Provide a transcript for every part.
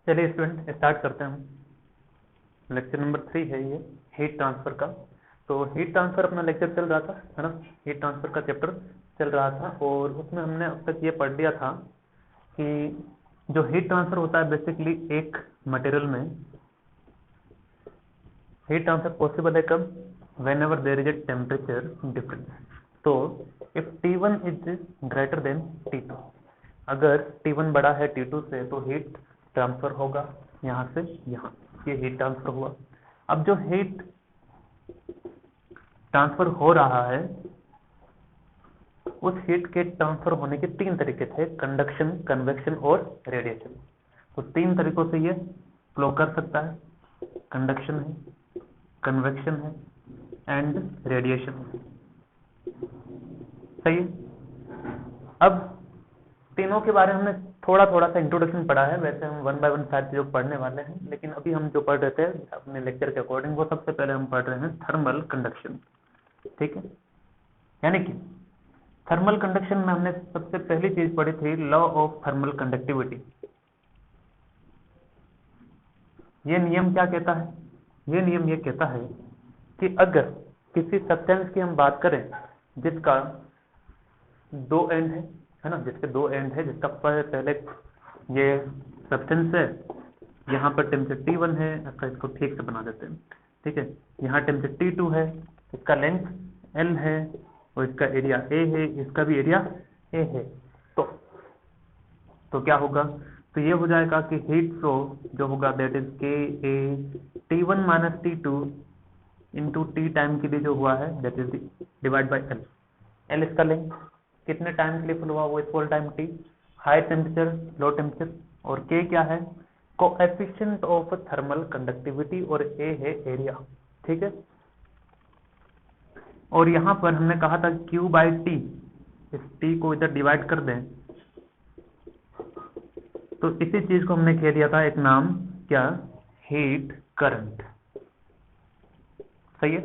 चलिए student start करते हैं हम। लेक्चर नंबर 3 है ये, हीट ट्रांसफर का। तो हीट ट्रांसफर अपना लेक्चर चल रहा था, है ना। हीट ट्रांसफर का चैप्टर चल रहा था और उसमें हमने अब तक ये पढ़ लिया था कि जो हीट ट्रांसफर होता है बेसिकली एक मटेरियल में हीट ट्रांसफर पॉसिबल है कब, whenever there is a temperature difference. तो if T1 is greater than T2, अगर T1 बड़ा है T2 से तो हीट ट्रांसफर होगा यहाँ से यहाँ, ये हीट ट्रांसफर हुआ। अब जो हीट ट्रांसफर हो रहा है उस हीट के ट्रांसफर होने के तीन तरीके थे, कंडक्शन, कन्वेक्शन और रेडिएशन। तो तीन तरीकों से ये फ्लो कर सकता है, कंडक्शन है, कन्वेक्शन है एंड रेडिएशन। सही है। अब तीनों के बारे में हमने थोड़ा थोड़ा सा इंट्रोडक्शन पढ़ा है, वैसे हम वन बाय वन सारी चीजों को पढ़ने वाले हैं, लेकिन अभी हम जो पढ़ रहे थे अपने लेक्चर के अकॉर्डिंग वो सबसे पहले हम पढ़ रहे हैं थर्मल कंडक्शन। ठीक है, यानी कि थर्मल कंडक्शन में हमने सबसे पहली चीज पढ़ी थी लॉ ऑफ थर्मल कंडक्टिविटी। ये नियम क्या कहता है? ये नियम ये कहता है कि अगर किसी सब्सटेंस की हम बात करें जिसका दो एंड है ना, जिसके दो एंड है, जिसका पहले ये सब्सटेंस है, यहाँ पर टेम्परेचर T1 है, इसको ठीक से बना देते हैं। ठीक है, यहाँ टेम्परेचर T2 है, इसका लेंथ L है और इसका एरिया A है, इसका भी एरिया A है। तो क्या होगा? तो ये हो जाएगा कि हीट फ्लो जो होगा दैट इज के ए T1 minus T2 into T time के लिए जो हुआ है that is divide by L। L इसका लेंथ, कितने टाइम के लिए फ्लो हुआ वो equal time T, high temperature, low temperature, और K क्या है? कोएफिशिएंट ऑफ थर्मल कंडक्टिविटी और A है एरिया। ठीक है, और यहां पर हमने कहा था Q बाई T, इस T को इधर डिवाइड कर दें तो इसी चीज को हमने कह दिया था एक नाम, क्या? Heat current. सही है,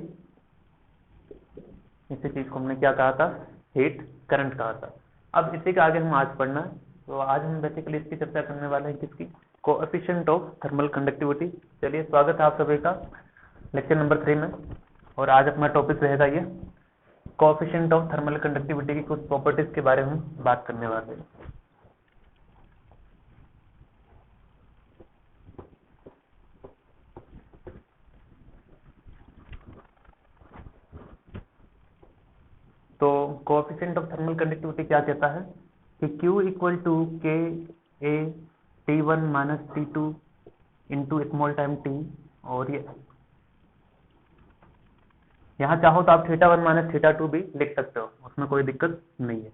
इसी चीज को हमने क्या कहा था? हीट करंट कहा था। अब इसी के आगे हम आज पढ़ना है, तो आज हम बेसिकली इसकी चर्चा करने वाले हैं, किसकी? Coefficient of thermal conductivity. चलिए, स्वागत है आप सभी का लेक्चर नंबर 3 में, और आज अपना टॉपिक रहेगा ये कोएफिशिएंट ऑफ थर्मल कंडक्टिविटी की कुछ प्रॉपर्टीज के बारे में बात करने वाले हैं। तो कोएफिशिएंट ऑफ थर्मल कंडक्टिविटी क्या कहता है कि Q इक्वल टू के ए T1 minus T2 into small time T, और ये यहाँ चाहो तो आप θ1 माइनस θ2 भी लिख सकते हो, उसमें कोई दिक्कत नहीं है,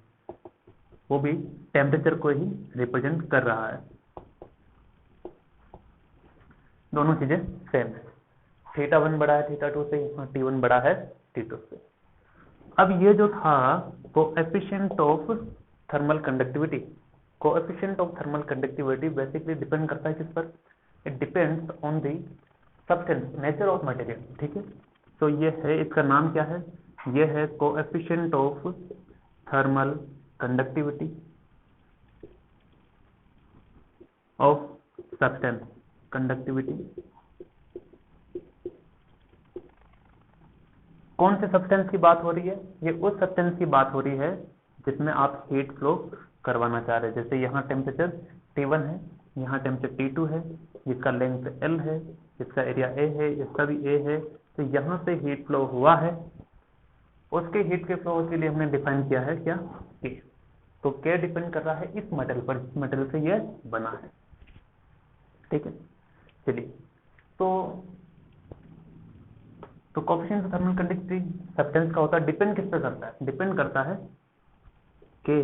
वो भी टेम्परेचर को ही रिप्रेजेंट कर रहा है, दोनों चीजें सेम है। θ1 बड़ा है θ2 से, T1 बड़ा है T2 से। अब ये जो था coefficient of thermal conductivity, coefficient of thermal conductivity basically depend करता है किस पर? It depends on the substance, nature of material. ठीक है, तो ये है, इसका नाम क्या है? ये है coefficient of thermal conductivity of substance, conductivity. कौन से सब्सटेंस की बात हो रही है? ये उस सब्सटेंस की बात हो रही है जिसमें आप हीट फ्लो करवाना चाह रहे हैं। जैसे यहाँ टेम्परेचर T1 है, यहाँ टेम्परेचर T2 है, जिसका लेंथ L है, जिसका एरिया A है, इसका भी A है, तो यहाँ से हीट फ्लो हुआ है, उसके हीट के फ्लो के लिए हमने डिफाइन किया है क्या? K। तो K डिपेंड कर रहा है इस मटेरियल पर, जिस मटेरियल से ये बना है। ठीक है, चलिए, तो coefficient of thermal conductivity substance का होता है, डिपेंड किस पे करता है? डिपेंड करता है के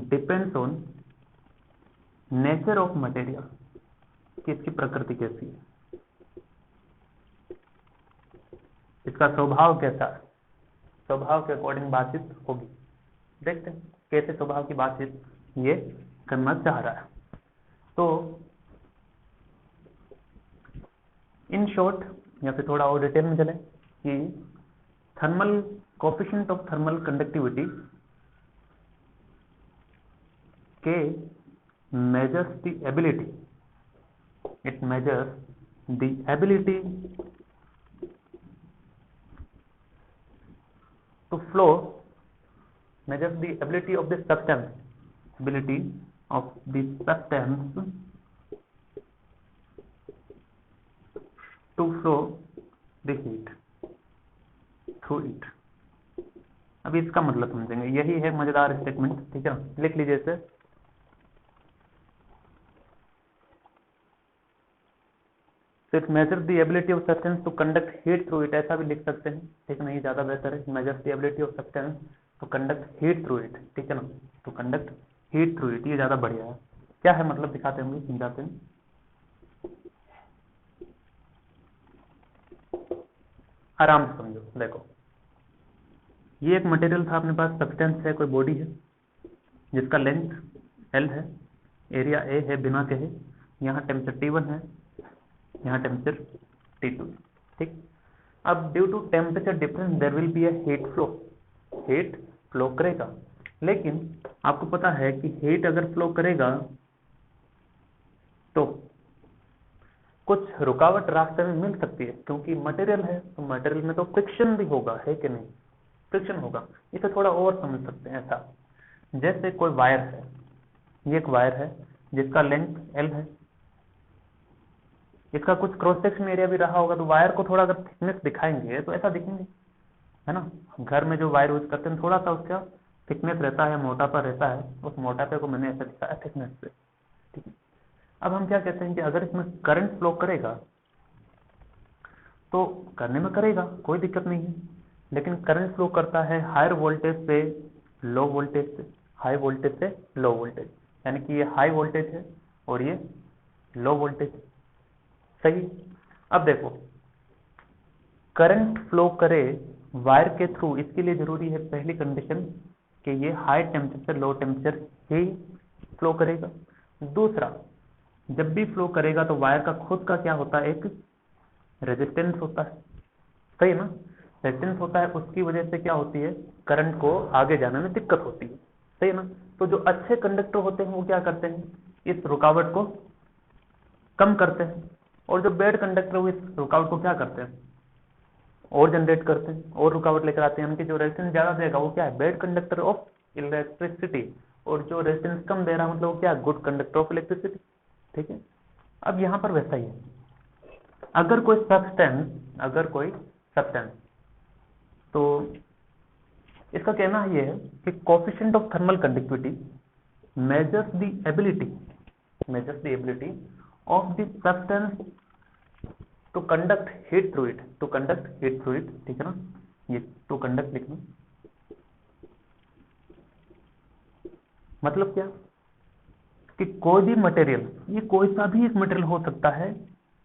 depends on nature of material, कि इसकी प्रकृति कैसी है, इसका स्वभाव कैसा है, स्वभाव के अकॉर्डिंग बातचीत होगी। देखते हैं कैसे स्वभाव की बातचीत ये करना चाह रहा है। तो इन शॉर्ट, या फिर थोड़ा और डिटेल में चले कि thermal coefficient of thermal conductivity के measures the ability It measures the ability to flow, measures the ability of the substance, ability of the substance to flow the heat through it. अब इसका मतलब समझेंगे, यही है मजेदार स्टेटमेंट, ठीक है, लिख लीजिए इसे। So it measures the ability of substance to conduct heat through it, ऐसा भी लिख सकते हैं, ठीक है ना, ये ज्यादा बेहतर है। measures the ability of substance to conduct heat through it, ठीक है ना, to conduct heat through it, ये ज्यादा बढ़िया है। क्या है मतलब दिखाते हैं, समझाते हैं। आराम से समझो, देखो ये एक मटेरियल था अपने पास, सब्सटेंस है, कोई बॉडी है जिसका लेंथ L है, एरिया A है, बिना कहे, यहाँ टेम्परेचर T1 है, यहाँ टेम्परेचर T2, ठीक। अब due to temperature difference there will be a heat flow, heat flow करेगा। लेकिन आपको पता है कि हीट अगर फ्लो करेगा तो कुछ रुकावट रास्ते में मिल सकती है, क्योंकि मटेरियल है तो मटेरियल में तो फ्रिक्शन भी होगा, है कि नहीं, फ्रिक्शन होगा। इसे थोड़ा और समझ सकते हैं ऐसा, जैसे कोई वायर है, ये एक वायर है जिसका लेंथ L है, इसका कुछ क्रॉस सेक्शन एरिया भी रहा होगा, तो वायर को थोड़ा अगर थिकनेस दिखाएंगे तो ऐसा दिखेंगे, है ना। घर में जो वायर यूज करते हैं थोड़ा सा उसका थिकनेस रहता है, मोटापा रहता है, उस मोटापे को मैंने ऐसा दिखाया थिकनेस से, ठीक है। अब हम क्या कहते हैं कि अगर इसमें करंट फ्लो करेगा तो करने में करेगा, कोई दिक्कत नहीं है, लेकिन करंट फ्लो करता है हायर वोल्टेज से लो वोल्टेज से, हाई वोल्टेज से लो वोल्टेज, यानी कि ये हाई वोल्टेज है और ये लो वोल्टेज, सही। अब देखो करंट फ्लो करे वायर के थ्रू, इसके लिए जरूरी है पहली कंडीशन कि ये हाई टेम्परेचर लो टेम्परेचर ही फ्लो करेगा। दूसरा, जब भी फ्लो करेगा तो वायर का खुद का क्या होता है, एक रेजिस्टेंस होता है, सही ना, रेजिस्टेंस होता है, उसकी वजह से क्या होती है, करंट को आगे जाने में दिक्कत होती है, सही ना। तो जो अच्छे कंडक्टर होते हैं वो क्या करते हैं, इस रुकावट को कम करते हैं, और जो बैड कंडक्टर वो इस रुकावट को क्या करते हैं, और जनरेट करते हैं, और रुकावट लेकर आते हैं। उनकी जो रेजिस्टेंस ज्यादा देगा वो क्या है, बैड कंडक्टर ऑफ इलेक्ट्रिसिटी, और जो रेजिस्टेंस कम दे रहा मतलब वो क्या है, गुड कंडक्टर ऑफ इलेक्ट्रिसिटी, ठीक है। अब यहां पर वैसा ही है, अगर कोई सब्सटेंस, तो इसका कहना ये है कि coefficient of thermal conductivity measures the ability of the substance to conduct heat through it, ठीक है ना, ये टू कंडक्ट लिखना, मतलब क्या कि कोई भी मटेरियल, ये कोई सा भी एक मटेरियल हो सकता है,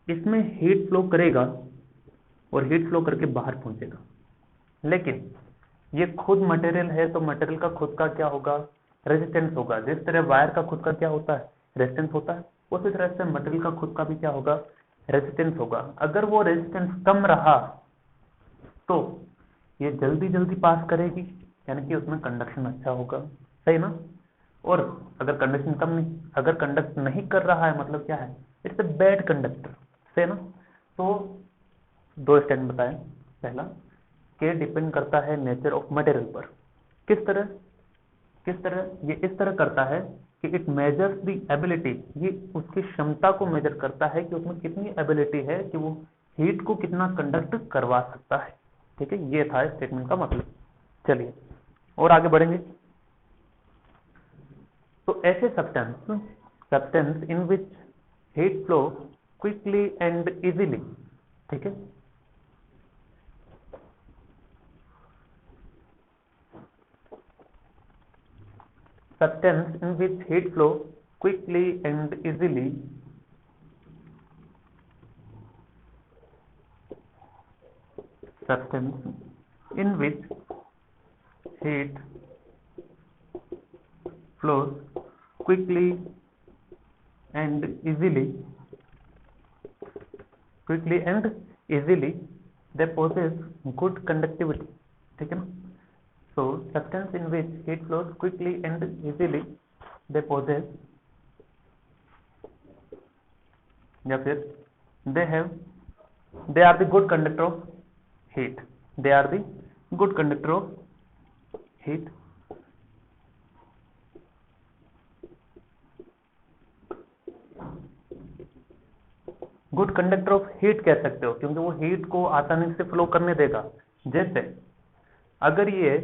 इसमें हीट फ्लो करेगा और हीट फ्लो करके बाहर पहुंचेगा, लेकिन ये खुद मटेरियल है तो मटेरियल का खुद का क्या होगा, रेजिस्टेंस होगा। जिस तरह वायर का खुद का क्या होता है, रेजिस्टेंस होता है, उसी तरह से मटेरियल का खुद का भी क्या होगा, रेजिस्टेंस होगा। अगर वो रेजिस्टेंस कम रहा तो ये जल्दी जल्दी पास करेगी, यानी कि उसमें कंडक्शन अच्छा होगा, सही ना। और अगर कंडक्शन कम नहीं, अगर कंडक्ट नहीं कर रहा है मतलब क्या है, इट्स अ बैड कंडक्टर, सही ना। तो दो स्टैंड बताएं, पहला के डिपेंड करता है नेचर ऑफ मटेरियल पर, किस तरह ये इस तरह करता है कि इट मेजर्स द एबिलिटी, ये उसकी क्षमता को मेजर करता है कि उसमें कितनी एबिलिटी है कि वो हीट को कितना कंडक्ट करवा सकता है, ठीक है। ये था स्टेटमेंट का मतलब। चलिए और आगे बढ़ेंगे। तो ऐसे substance in which heat flow quickly and easily, ठीक है, substance in which heat flow quickly and easily substance in which heat flows quickly and easily they possess good conductivity, ठीक है ना। So substance in which heat flows quickly and easily they possess या फिर they are the good conductor of heat, they are the good conductor of heat. Good conductor of heat कह सकते हो क्योंकि वो हीट को आसानी से फ्लो करने देगा। जैसे अगर ये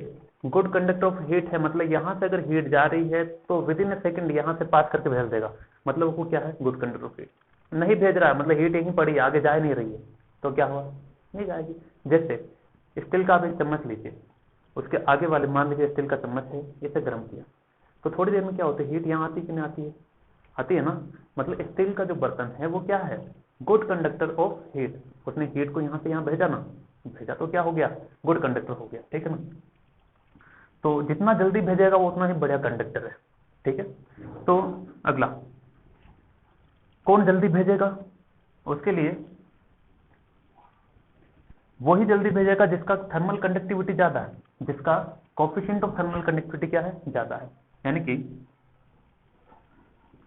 गुड कंडक्टर ऑफ हीट है, मतलब यहां से अगर हीट जा रही है तो विद इन ए सेकेंड यहां से पास करके भेज देगा, मतलब वो क्या है, गुड कंडक्टर ऑफ हीट। नहीं भेज रहा है, मतलब हीट यहीं पड़ी है, आगे जा नहीं रही है, तो क्या हुआ, नहीं जाएगी। जैसे स्टील का आप एक चम्मच लीजिए, उसके आगे वाले मान लीजिए स्टील का चम्मच है, इसे गर्म किया तो थोड़ी देर में क्या होता है, हीट यहाँ आती है कि नहीं आती है, आती है ना। मतलब स्टील का जो बर्तन है वो क्या है, गुड कंडक्टर ऑफ हीट। उसने हीट को यहाँ से यहाँ भेजा ना, भेजा तो क्या हो गया, गुड कंडक्टर हो गया, ठीक है ना। तो जितना जल्दी भेजेगा वो उतना ही बढ़िया कंडक्टर है, ठीक है। तो अगला, कौन जल्दी भेजेगा, उसके लिए वही जल्दी भेजेगा जिसका थर्मल कंडक्टिविटी ज्यादा है, जिसका कोएफिशिएंट ऑफ थर्मल कंडक्टिविटी क्या है, ज्यादा है। यानी कि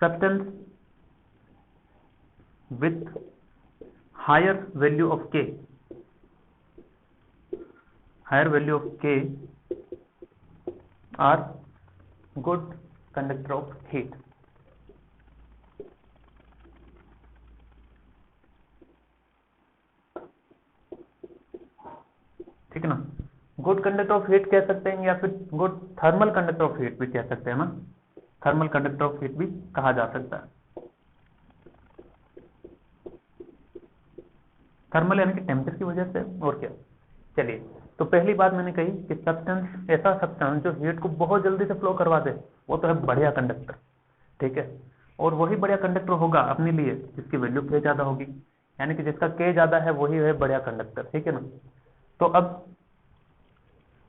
substance with higher value of K, higher value of K are good conductor of heat. ठीक है ना, गुड कंडक्टर ऑफ हीट कह सकते हैं या फिर good thermal conductor of heat भी कह सकते हैं ना, थर्मल कंडक्टर ऑफ हीट भी कहा जा सकता है। थर्मल यानी कि टेम्परेचर की वजह से, और क्या। चलिए, तो पहली बात मैंने कही कि सब्सटेंस, ऐसा सब्सटेंस जो हीट को बहुत जल्दी से फ्लो करवा दे, वो तो है बढ़िया कंडक्टर, ठीक है। और वही बढ़िया कंडक्टर होगा अपने लिए जिसकी वैल्यू के ज्यादा होगी, यानी कि जिसका के ज्यादा है वही है बढ़िया कंडक्टर, ठीक है ना। तो अब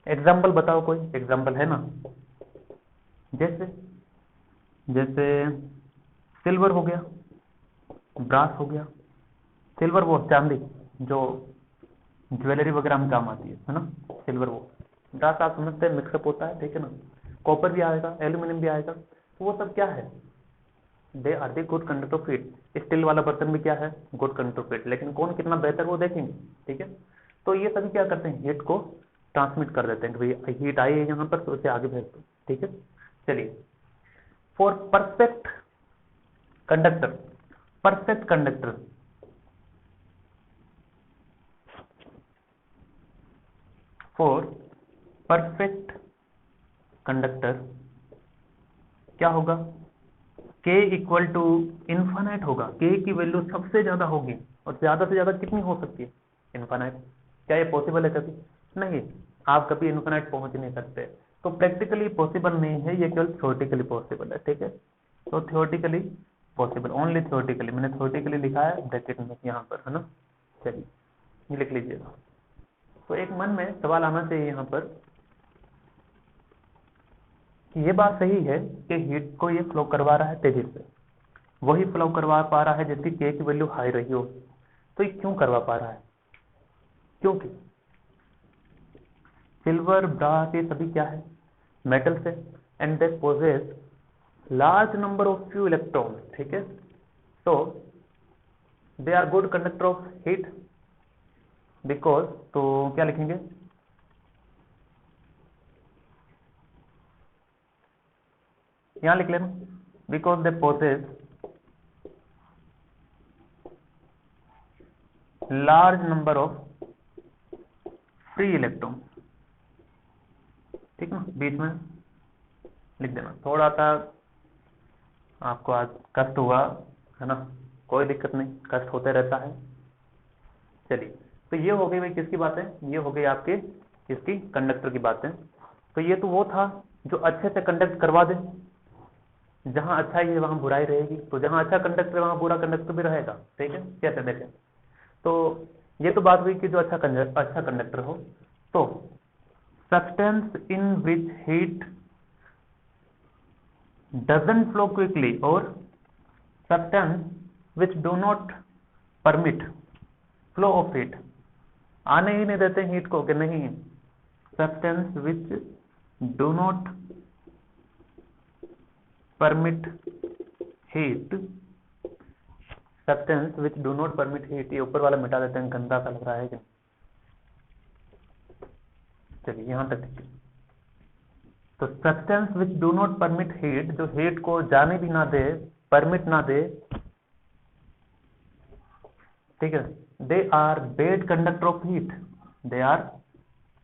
एग्जाम्पल बताओ, कोई एग्जाम्पल है ना। जैसे जैसे सिल्वर हो गया, ब्रास हो गया। सिल्वर वो चांदी जो ज्वेलरी वगैरह में काम आती है ना, सिल्वर वो। ब्रास आप समझते हैं मिक्सअप होता है, ठीक है ना। कॉपर भी आएगा, एल्यूमिनियम भी आएगा, तो वो सब क्या है, they are the good conductor of heat. Steel वाला बर्तन भी क्या है, गुड कंडक्टर ऑफ हीट, लेकिन कौन कितना बेहतर वो देखेंगे, ठीक है। तो ये सभी क्या करते हैं, हीट को ट्रांसमिट कर देते हैं कि भाई हीट आई है यहाँ पर तो उसे आगे भेज दो, ठीक है। चलिए, for perfect conductor, perfect conductor, for perfect conductor क्या होगा, K इक्वल टू इन्फानाइट होगा। K की वैल्यू सबसे ज्यादा होगी, और ज्यादा से ज्यादा कितनी हो सकती है, इन्फानाइट। क्या ये पॉसिबल है कभी, नहीं, आप कभी इन्फानाइट पहुंच नहीं सकते। तो प्रैक्टिकली पॉसिबल नहीं है, ये केवल थ्योरेटिकली पॉसिबल है, ठीक है। तो थ्योरेटिकली पॉसिबल, ओनली थ्योरेटिकली, मैंने थ्योरेटिकली लिखा है ब्रैकेट में यहाँ पर, है ना। चलिए, ये लिख लीजिएगा। तो एक मन में सवाल आना चाहिए यहाँ पर कि ये बात सही है कि हीट को ये फ्लो करवा रहा है तेजी से, वही फ्लो करवा पा रहा है जिसकी के की वैल्यू हाई रही हो, तो ये क्यों करवा पा रहा है, क्योंकि सिल्वर, ब्रास, ये सभी क्या है, मेटल्स है, and they possess large number of few electron, ठीक है। So they are good conductor of heat because, तो क्या लिखेंगे, यहां लिख लेना, because they possess large number of free electron, ठीक ना, बीच में लिख देना। थोड़ा सा आपको आज कष्ट हुआ है ना, कोई दिक्कत नहीं, कष्ट होते रहता है। चलिए, तो ये हो गई भाई किसकी बातें, ये हो गई आपके इसकी कंडक्टर की बातें। तो ये तो वो था जो अच्छे से कंडक्ट करवा दे, जहां अच्छाई है वहां बुराई रहेगी, तो जहां अच्छा कंडक्टर है वहां बुरा कंडक्टर भी रहेगा, ठीक है। कैसे देखें, तो ये तो बात हुई कि जो अच्छा कंडक्टर हो। तो substance in which heat doesn't flow quickly or substance which do not permit flow of heat, आने ही नहीं देते हीट को, कि नहीं, substance which do not permit heat substance which do not permit heat, ये ऊपर वाला मिटा देते हैं, गंदा सा लग रहा है कि चलिए यहां तक ठीक है। तो substance which do not permit heat, जो हीट को जाने भी ना दे, परमिट ना दे, ठीक है, they are bad conductor of heat, they are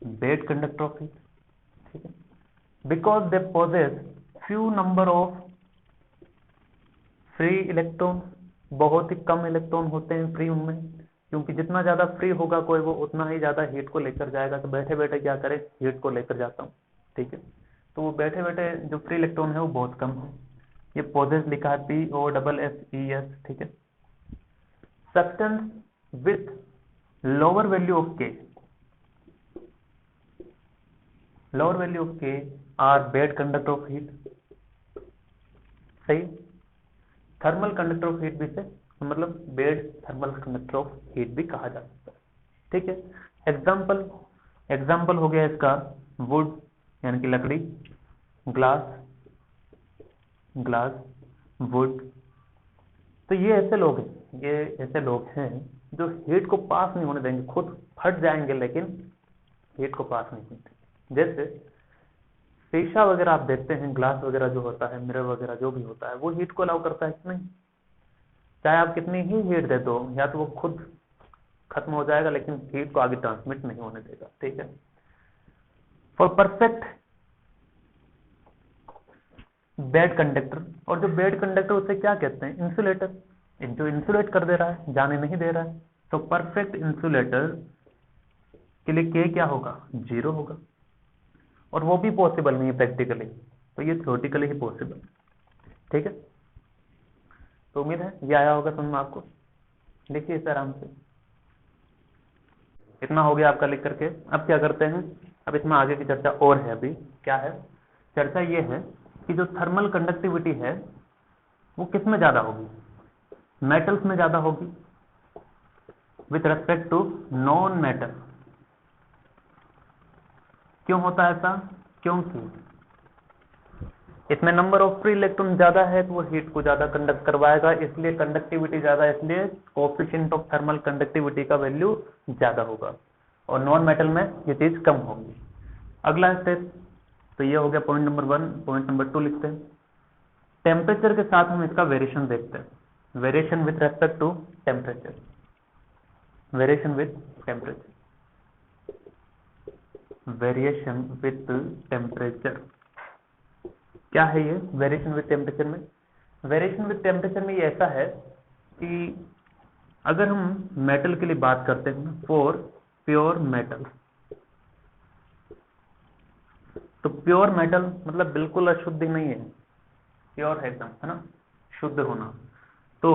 bad conductor of heat, ठीक है, because they possess few number of free electron, बहुत ही कम इलेक्ट्रॉन होते हैं फ्री उनमें, क्योंकि जितना ज्यादा फ्री होगा कोई वो उतना ही ज्यादा हीट को लेकर जाएगा। तो बैठे बैठे क्या करे, हीट को लेकर जाता हूँ, ठीक है, तो वो बैठे बैठे जो फ्री इलेक्ट्रॉन है वो बहुत कम है। ये पोजेस लिखा है POSSES, ठीक है। Substance with lower value of K, lower value of K are bad conductor of heat, सही। थर्मल कंडक्टर ऑफ हीट भी से मतलब bad thermal conductor of heat भी कहा जा सकता है, ठीक है। एग्जाम्पल हो गया इसका वुड यानी कि लकड़ी, ग्लास, वुड। तो ये ऐसे लोग हैं जो हीट को पास नहीं होने देंगे, खुद फट जाएंगे लेकिन हीट को पास नहीं होते। जैसे शीशा वगैरह आप देखते हैं, ग्लास वगैरह जो होता है, मिरर वगैरह जो भी होता है, वो हीट को अलाउ करता है कि नहीं? चाहे आप कितनी ही हीट दे दो, या तो वो खुद खत्म हो जाएगा लेकिन हीट को आगे ट्रांसमिट नहीं होने देगा, ठीक है। फॉर परफेक्ट बेड कंडक्टर, और जो बेड कंडक्टर उसे क्या कहते हैं? इंसुलेटर, जो इंसुलेट कर दे रहा है, जाने नहीं दे रहा है। तो परफेक्ट इंसुलेटर के लिए K क्या होगा? 0 होगा, और वो भी पॉसिबल नहीं है प्रैक्टिकली, तो ये थ्योरेटिकली ही पॉसिबल, ठीक है। तो उम्मीद है ये आया होगा समझ में आपको। देखिए इसे आराम से, इतना हो गया आपका लिख करके। अब क्या करते हैं, अब इसमें आगे की चर्चा और है। अभी क्या है चर्चा? ये है कि जो थर्मल कंडक्टिविटी है वो किस में ज्यादा होगी? मेटल्स में ज्यादा होगी with respect to non metal. क्यों होता है ऐसा? क्योंकि इसमें नंबर ऑफ फ्री इलेक्ट्रॉन ज्यादा है तो वो हीट को ज्यादा कंडक्ट करवाएगा, इसलिए कंडक्टिविटी ज्यादा, इसलिए कोएफिशिएंट ऑफ थर्मल कंडक्टिविटी का वैल्यू ज्यादा होगा, और नॉन मेटल में ये चीज कम होगी। अगला स्टेप, तो ये हो गया पॉइंट नंबर 1। पॉइंट नंबर 2 लिखते हैं। टेम्परेचर के साथ हम इसका वेरिएशन देखते हैं, variation with respect to temperature, variation with temperature, variation with temperature. क्या है ये वेरिएशन विथ टेम्परेचर में? वेरिएशन विथ टेम्परेचर में ये ऐसा है कि अगर हम मेटल के लिए बात करते हैं, फॉर प्योर मेटल, तो प्योर मेटल मतलब बिल्कुल अशुद्ध नहीं है, प्योर है एकदम, है ना, शुद्ध होना। तो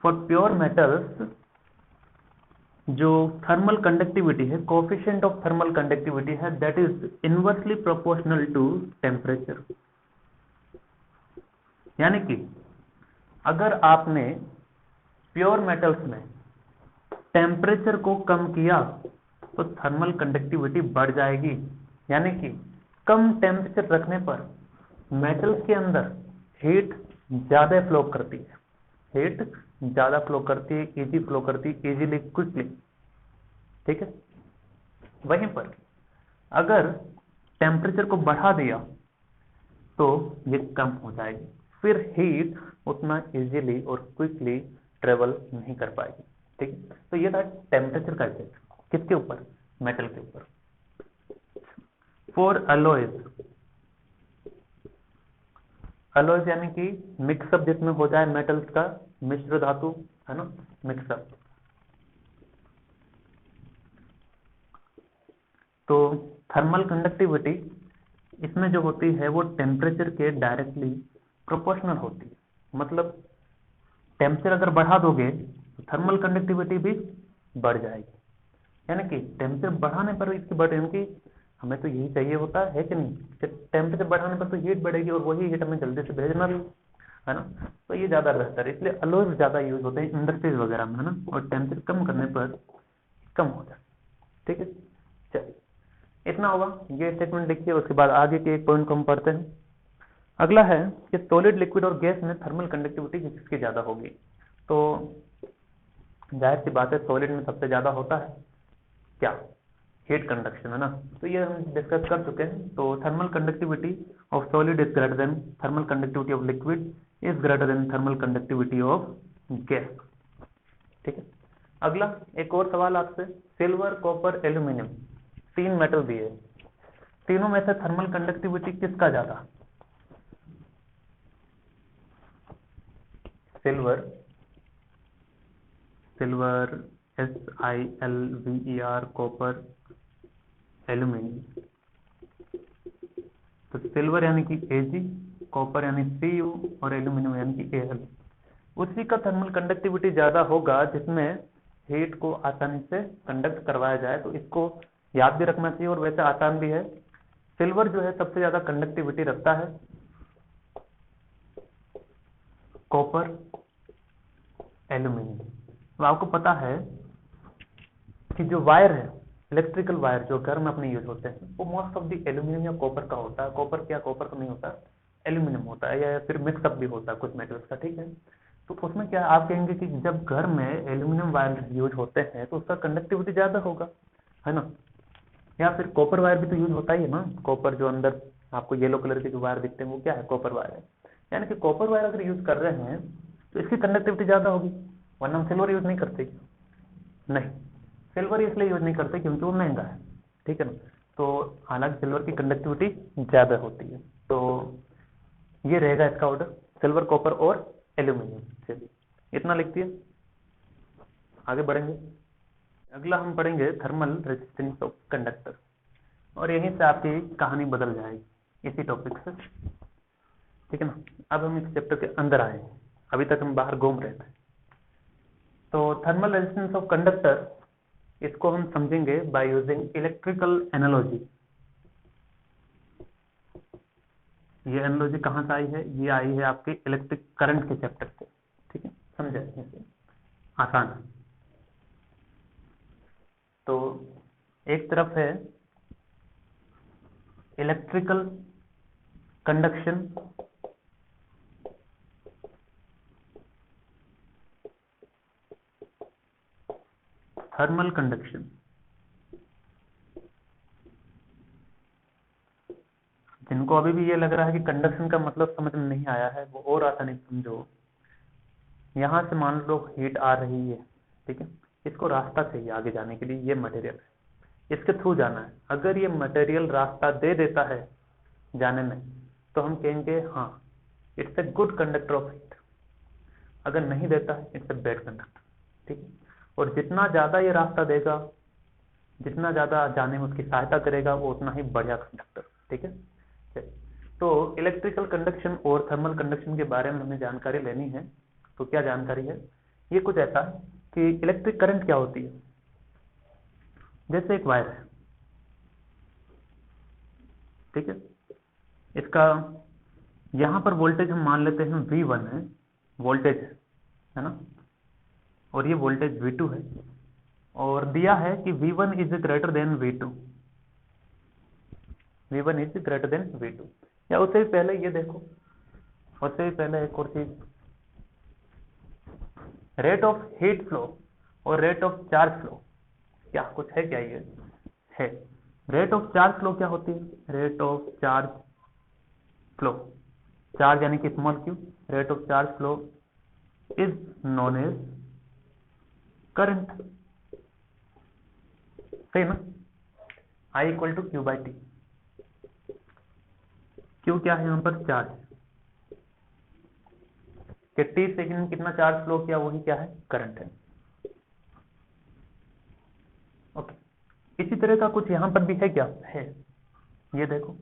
फॉर प्योर मेटल्स जो थर्मल कंडक्टिविटी है, कोएफिशिएंट ऑफ थर्मल कंडक्टिविटी है, that is inversely proportional to temperature. यानी कि अगर आपने प्योर मेटल्स में टेम्परेचर को कम किया तो थर्मल कंडक्टिविटी बढ़ जाएगी। यानी कि कम टेम्परेचर रखने पर मेटल्स के अंदर हीट ज्यादा फ्लो करती है, हीट ज्यादा फ्लो करती है, इजी फ्लो करती है, इजीली, क्विकली, ठीक है। वहीं पर अगर टेम्परेचर को बढ़ा दिया तो ये कम हो जाएगी, फिर हीट उतना इजीली और क्विकली ट्रेवल नहीं कर पाएगी, ठीक है। तो ये था टेम्परेचर का इफेक्ट, किसके ऊपर? मेटल के ऊपर। फॉर अलॉयज, अलॉयज यानी कि मिक्सअप जिसमें हो जाए मेटल्स का, मिश्र धातु, है ना, मिक्सअप। तो थर्मल कंडक्टिविटी इसमें जो होती है वो टेम्परेचर के डायरेक्टली प्रोपोर्शनल होती है। मतलब टेम्परेचर अगर बढ़ा दोगे तो थर्मल कंडक्टिविटी भी बढ़ जाएगी। यानी कि टेम्परेचर बढ़ाने पर इसकी बढ़, क्योंकि हमें तो यही चाहिए होता है कि नहीं, टेम्परेचर बढ़ाने पर तो हीट बढ़ेगी और वही हीट हमें जल्दी से भेजना भी है ना, तो ये ज्यादा बेहतर है। इसलिए अलॉयज ज्यादा यूज होते हैं इंडस्ट्रीज वगैरह में, है ना, और टेम्परेचर कम करने पर कम हो जाए, ठीक है। चलिए इतना होगा, ये स्टेटमेंट लिखिए, उसके बाद आगे के एक पॉइंट को हम पढ़ते हैं। अगला है कि सॉलिड, लिक्विड और गैस में थर्मल कंडक्टिविटी किसकी ज्यादा होगी। तो जाहिर सी बात है सॉलिड में सबसे ज्यादा होता है क्या, हीट कंडक्शन, है ना। तो ये हम डिस्कस कर चुके हैं। तो thermal conductivity of solid is greater then thermal conductivity of liquid is greater then thermal conductivity of gas. ठीक है, अगला एक और सवाल आपसे, सिल्वर कॉपर एल्यूमिनियम 3 मेटल दिए, तीनों में से थर्मल कंडक्टिविटी किसका ज्यादा? Silver SiLver, copper, aluminium. तो सिल्वर यानी कि Ag, कॉपर यानी Cu और एल्यूमिनियम यानी कि Al। उसी का थर्मल कंडक्टिविटी ज्यादा होगा जिसमें हीट को आसानी से कंडक्ट करवाया जाए। तो इसको याद भी रखना चाहिए और वैसे आसान भी है। सिल्वर जो है सबसे ज्यादा कंडक्टिविटी रखता है, कॉपर, एल्यूमिनियम। तो आपको पता है कि जो वायर है, इलेक्ट्रिकल वायर जो घर में अपने यूज होते हैं, वो मोस्ट ऑफ दी एल्यूमिनियम या कॉपर का होता है। कॉपर का नहीं होता, एल्यूमिनियम होता है, या फिर मिक्सअप भी होता है कुछ मेटल्स का। ठीक है, तो उसमें क्या आप कहेंगे कि जब घर में एल्यूमिनियम वायर यूज होते हैं तो उसका कंडक्टिविटी ज्यादा होगा, है ना। या फिर कॉपर वायर भी तो यूज होता ही है ना। कॉपर जो अंदर आपको येलो कलर के जो वायर दिखते हैं वो क्या है, कॉपर वायर है। यानी कि कॉपर वायर अगर यूज कर रहे हैं तो इसकी कंडक्टिविटी ज्यादा होगी, वरना हम सिल्वर यूज नहीं करते। नहीं, सिल्वर इसलिए यूज नहीं करते क्योंकि वो महंगा है। ठीक है ना, तो हालांकि सिल्वर की कंडक्टिविटी ज्यादा होती है। तो ये रहेगा इसका ऑर्डर, सिल्वर, कॉपर और एल्यूमिनियम। चलिए इतना लिख दिया, आगे बढ़ेंगे। अगला हम पढ़ेंगे थर्मल रेजिस्टेंस ऑफ कंडक्टर, और यहीं से आपकी कहानी बदल जाएगी इसी टॉपिक से। ठीक है ना, अब हम इस चैप्टर के अंदर आए, अभी तक हम बाहर घूम रहे थे। तो थर्मल रेजिस्टेंस ऑफ कंडक्टर, इसको हम समझेंगे बाय यूजिंग इलेक्ट्रिकल एनालॉजी। ये एनालॉजी कहां से आई है? ये आई है आपके इलेक्ट्रिक करंट के चैप्टर से। ठीक है, समझे, आसान है। तो एक तरफ है इलेक्ट्रिकल कंडक्शन, थर्मल कंडक्शन। जिनको अभी भी ये लग रहा है कि कंडक्शन का मतलब समझ में नहीं आया है, वो और आसानी से समझो। यहां से मान लो हीट आ रही है, ठीक है, इसको रास्ता चाहिए आगे जाने के लिए, ये मटेरियल है, इसके थ्रू जाना है। अगर ये मटेरियल रास्ता दे देता है जाने में, तो हम कहेंगे हाँ it's a good conductor of heat. अगर नहीं देता है, इट्स ए बैड कंडक्टर। ठीक है, और जितना ज्यादा ये रास्ता देगा, जितना ज्यादा जाने में उसकी सहायता करेगा, वो उतना ही बढ़िया कंडक्टर। ठीक है, तो इलेक्ट्रिकल कंडक्शन और थर्मल कंडक्शन के बारे में हमें जानकारी लेनी है। तो क्या जानकारी है? ये कुछ ऐसा कि इलेक्ट्रिक करंट क्या होती है। जैसे एक वायर है, ठीक है, इसका यहां पर वोल्टेज हम मान लेते हैं V1 है, वोल्टेज है ना, और ये वोल्टेज V2 है, और दिया है कि V1 is greater then V2, V1 is greater then V2। या उससे भी पहले ये देखो, उससे भी पहले एक और चीज, रेट ऑफ हीट फ्लो और रेट ऑफ चार्ज फ्लो, क्या कुछ है क्या? ये है। रेट ऑफ चार्ज फ्लो क्या होती है? Rate of charge flow, charge यानी कि small Q, rate of charge flow is known as current. सही ना, I equal to Q by T. Q क्या है यहां पर? चार्ज, कि टी सेकंड में कितना चार्ज फ्लो किया, वही क्या है? करंट है। ओके, इसी तरह का कुछ यहां पर भी है क्या? है। ये देखो,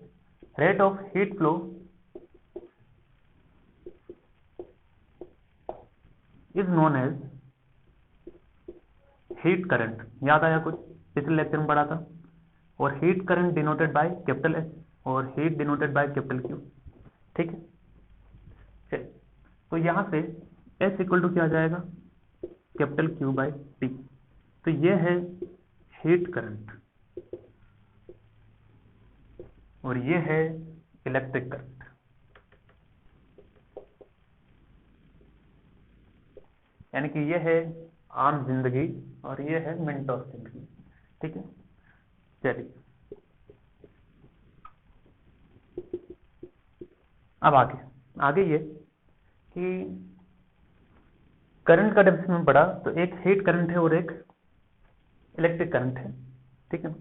rate of heat flow is known as heat current. याद आया कुछ? पिछले लेक्चर में पढ़ा था। और heat current denoted by capital H और heat denoted by capital Q। ठीक है, चलिए, तो यहां से S इक्वल टू क्या आ जाएगा? Capital Q by T. तो ये है हीट करंट और ये है इलेक्ट्रिक करंट। यानी कि ये है आम जिंदगी और ये है मेंटोस जिंदगी। ठीक है, चलिए अब आगे ये कि करंट का डेफिनेशन में पढ़ा तो एक हीट करंट है और एक इलेक्ट्रिक करंट है। ठीक है,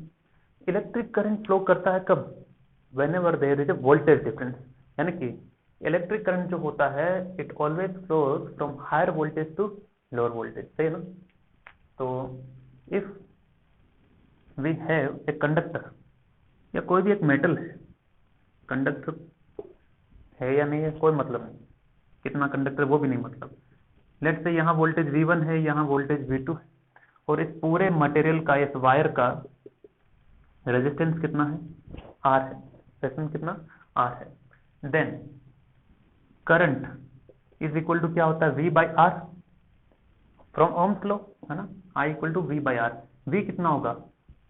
इलेक्ट्रिक करंट फ्लो करता है कब? Whenever there is a voltage difference, यानी कि इलेक्ट्रिक करंट जो होता है it always flows from higher voltage to lower voltage, सही है ना? तो if we have a conductor या कोई भी एक मेटल है, कंडक्टर है या नहीं है कोई मतलब नहीं, कितना कंडक्टर वो भी नहीं मतलब। लेट्स से यहाँ वोल्टेज V1 है, यहाँ वोल्टेज V2 है, और इस पूरे मटेरियल का, इस वायर का रेजिस्टेंस कितना है? R है। रेजिस्टेंस कितना? R है। Then current is equal to क्या होता है? V by R, from Ohm's law, है ना? I equal to V by R. V कितना होगा?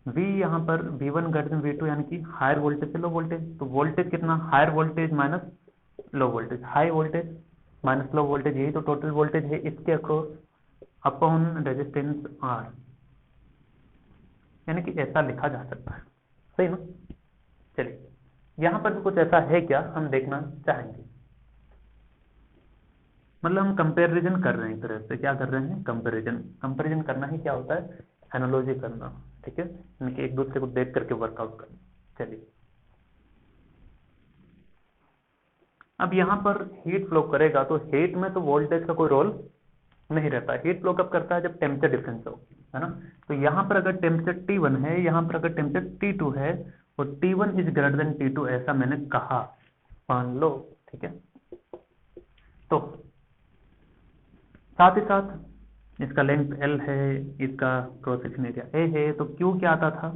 V यहाँ पर V1 ग्रेटर देन V2, यानी कि हायर वोल्टेज से लो वोल्टेज। तो वोल्टेज कितना? Higher voltage minus low voltage, high voltage minus low voltage, यही तो टोटल वोल्टेज है इसके अक्रॉस अपॉन रेजिस्टेंस R, यानी कि ऐसा लिखा जा सकता है, सही ना? चलिए यहां पर भी कुछ ऐसा है क्या, हम देखना चाहेंगे। मतलब हम कंपैरिजन कर रहे हैं, एक तरह से क्या कर रहे हैं? कंपैरिजन करना ही क्या होता है? एनालॉजी करना। ठीक है, इनके एक दूसरे को देख करके वर्कआउट करना। चलिए अब यहाँ पर हीट फ्लो करेगा तो हीट में तो वोल्टेज का कोई रोल नहीं रहता। हीट फ्लो कब करता है? जब टेम्परेचर डिफरेंस हो, है ना? तो यहाँ पर अगर टेम्परेचर T1 है, यहाँ पर अगर टेम्परेचर T2 है और T1 is greater than T2, ऐसा मैंने कहा, मान लो। ठीक है, तो साथ ही साथ इसका लेंथ L है, इसका क्रॉस सेक्शन एरिया A है, तो Q क्या आता था?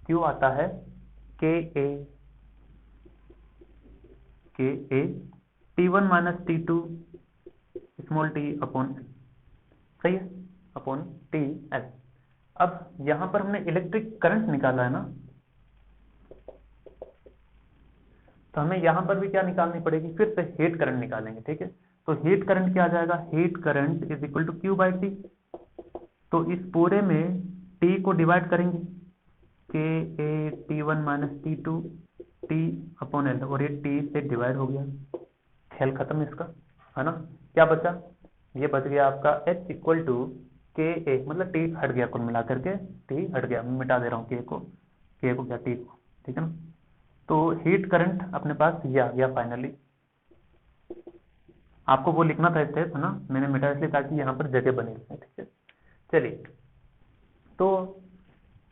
Q आता है KA T1 minus T2 small t upon, सही है, अपॉन TL। अब यहां पर हमने इलेक्ट्रिक करंट निकाला है ना, तो हमें यहां पर भी क्या निकालनी पड़ेगी? फिर से हीट करंट निकालेंगे। ठीक है, तो हीट करंट क्या आ जाएगा? Heat current is equal to Q by T। तो इस पूरे में T को डिवाइड करेंगे, KA T1 minus T2 T upon L, और ये T से डिवाइड हो गया, खेल खत्म इसका, है ना? क्या बचा? ये बच गया आपका H इक्वल टू KA, मतलब T हट गया, कुल मिला करके T हट गया, मैं मिटा दे रहा हूँ K को क्या T को। ठीक है ना? तो हीट करंट अपने पास ये आ गया फाइनली। आपको वो लिखना था स्टेप, है ना? मैंने मिटा इसलिए ताकि यहाँ पर जगह बने रहे। ठीक है, चलिए तो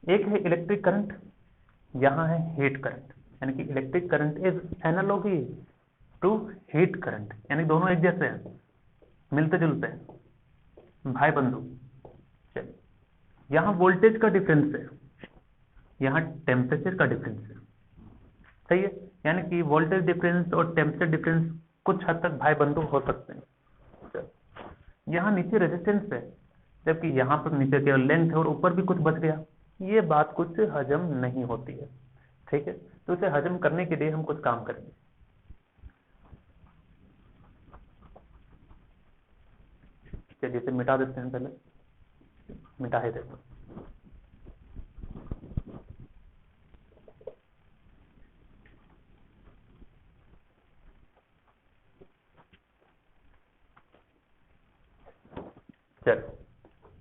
एक है इलेक्ट्रिक करंट, यहाँ है हीट करंट, यानी कि electric current is analogy to heat current, यानी दोनों एक जैसे हैं, मिलते जुलते हैं, भाई बंधु। चलिए यहाँ वोल्टेज का डिफरेंस है, यहाँ टेम्परेचर का डिफरेंस है, सही है, यानी कि वोल्टेज डिफरेंस और टेम्परेचर डिफरेंस कुछ हद तक भाई बंधु हो सकते हैं। यहाँ नीचे रेजिस्टेंस है, जबकि यहाँ पर नीचे केवल लेंथ है और ऊपर भी कुछ बच गया, ये बात कुछ हजम नहीं होती है। ठीक है, तो इसे हजम करने के लिए हम कुछ काम करेंगे। चलिए इसे मिटा देते हैं, पहले मिटा ही देते हैं। चल,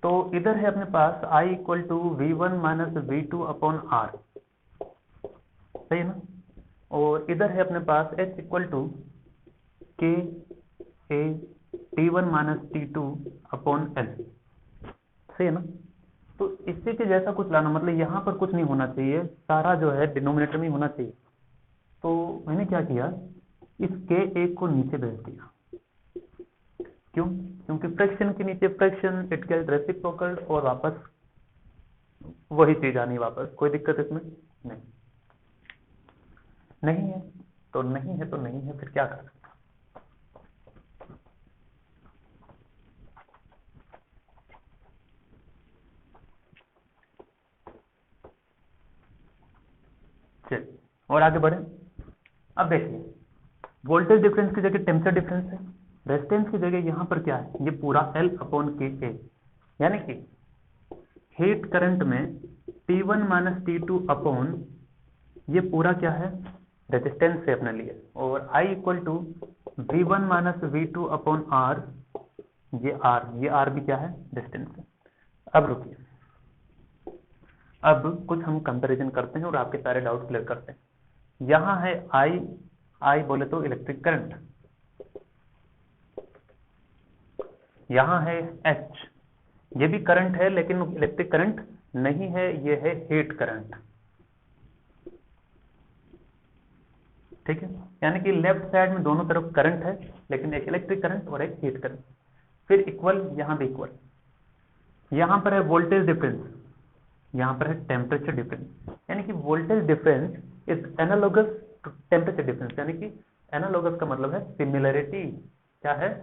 तो इधर है अपने पास I equal to V1 minus V2 upon R, सही है ना? और इधर है अपने पास H equal to K A T1 minus T2 upon L, सही है ना? तो इससे के जैसा कुछ लाना, मतलब यहाँ पर कुछ नहीं होना चाहिए, सारा जो है डिनोमिनेटर में होना चाहिए। तो मैंने क्या किया, इस K1 को नीचे भेज दिया। क्यों? क्योंकि फ्रैक्शन के नीचे फ्रैक्शन, इट गेट रेसिप्रोकल, और वापस वही चीज आनी वापस, कोई दिक्कत इसमें नहीं। नहीं है तो नहीं है, तो नहीं है, फिर क्या कर सकते? चलिए और आगे बढ़े। अब देखिए, वोल्टेज डिफरेंस की जगह टेम्परेचर डिफरेंस है, रेजिस्टेंस की जगह यहाँ पर क्या है? ये पूरा L अपॉन K A, यानी कि हीट करंट में T1 माइनस T2 अपॉन ये पूरा क्या है, रेजिस्टेंस से अपने लिए, और I equal to V1 minus V2 upon R, ये R भी क्या है, डिस्टेंस है। अब रुकिए, अब कुछ हम कंपैरिजन करते हैं और आपके सारे डाउट क्लियर करते हैं। यहां है I बोले तो इलेक्ट्रिक करंट, यहां है H, ये भी करंट है लेकिन इलेक्ट्रिक करंट नहीं है, ये है हीट करंट। ठीक है, यानी कि लेफ्ट साइड में दोनों तरफ करंट है, लेकिन एक इलेक्ट्रिक करंट और एक हीट करंट। फिर इक्वल, यहां भी इक्वल, यहां पर है वोल्टेज डिफरेंस, यहां पर है टेम्परेचर डिफरेंस, यानी कि voltage difference is analogous to temperature difference, यानी कि एनालोगस का मतलब है सिमिलरिटी। क्या है,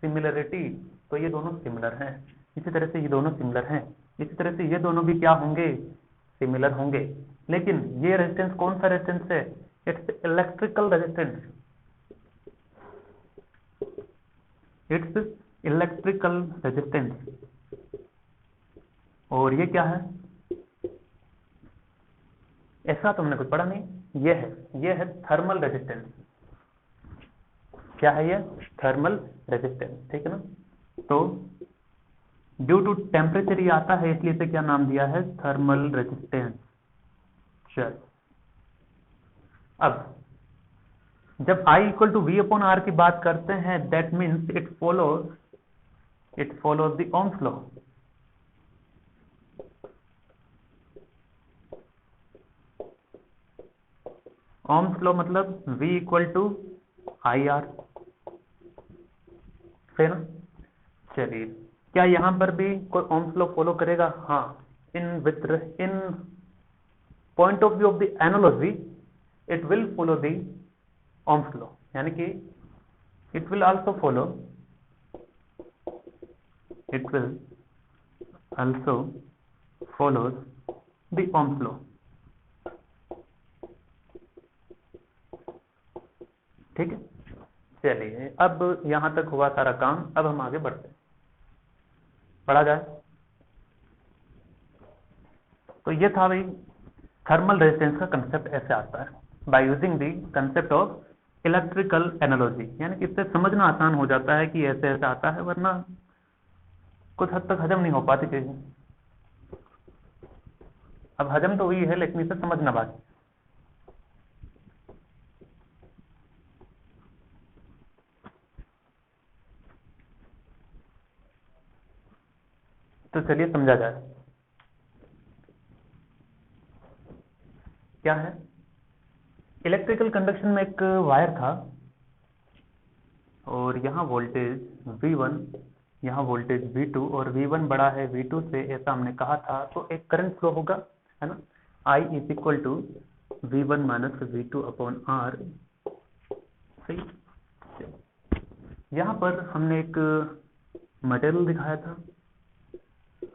सिमिलरिटी। तो ये दोनों सिमिलर हैं, इसी तरह से ये दोनों सिमिलर हैं, इसी तरह से ये दोनों भी क्या होंगे, सिमिलर होंगे। लेकिन ये रेजिस्टेंस कौन सा रेजिस्टेंस है, it's electrical resistance, it's electrical resistance. और ये क्या है, ऐसा तुमने कुछ पढ़ा नहीं, ये है थर्मल रेजिस्टेंस। क्या है ये, थर्मल रेजिस्टेंस। ठीक है ना, तो ड्यू टू टेम्परेचर ये आता है, इसलिए इसे क्या नाम दिया है, थर्मल रेजिस्टेंस। चल, अब जब I equal to V upon R की बात करते हैं, that means it follows the Ohm's law. Ohm's law मतलब V इक्वल टू IR, है ना। चलिए, क्या यहां पर भी कोई ओम्स लॉ फॉलो करेगा, हाँ, in point of view of the analogy it will follow the Ohm's law, यानी कि it will also follow the Ohm's law. ठीक है, चलिए, अब यहां तक हुआ सारा काम, अब हम आगे बढ़ते हैं, पढ़ा जाए। तो ये था भाई, थर्मल रेजिस्टेंस का कंसेप्ट ऐसे आता है, bye using the concept of electrical analogy, यानी कि इससे समझना आसान हो जाता है कि ऐसे ऐसे आता है, वरना कुछ हद तक हजम नहीं हो पाती चीजें। अब हजम तो हुई है, लेकिन इसे समझना बाकी। तो चलिए समझा जाए, क्या है, इलेक्ट्रिकल कंडक्शन में एक वायर था, और यहाँ वोल्टेज V1, यहाँ वोल्टेज V2, और V1 बड़ा है V2 से, ऐसा हमने कहा था। तो एक करंट फ्लो होगा, है ना, I is equal to V1 minus V2 upon R। सही, यहाँ पर हमने एक मटेरियल दिखाया था,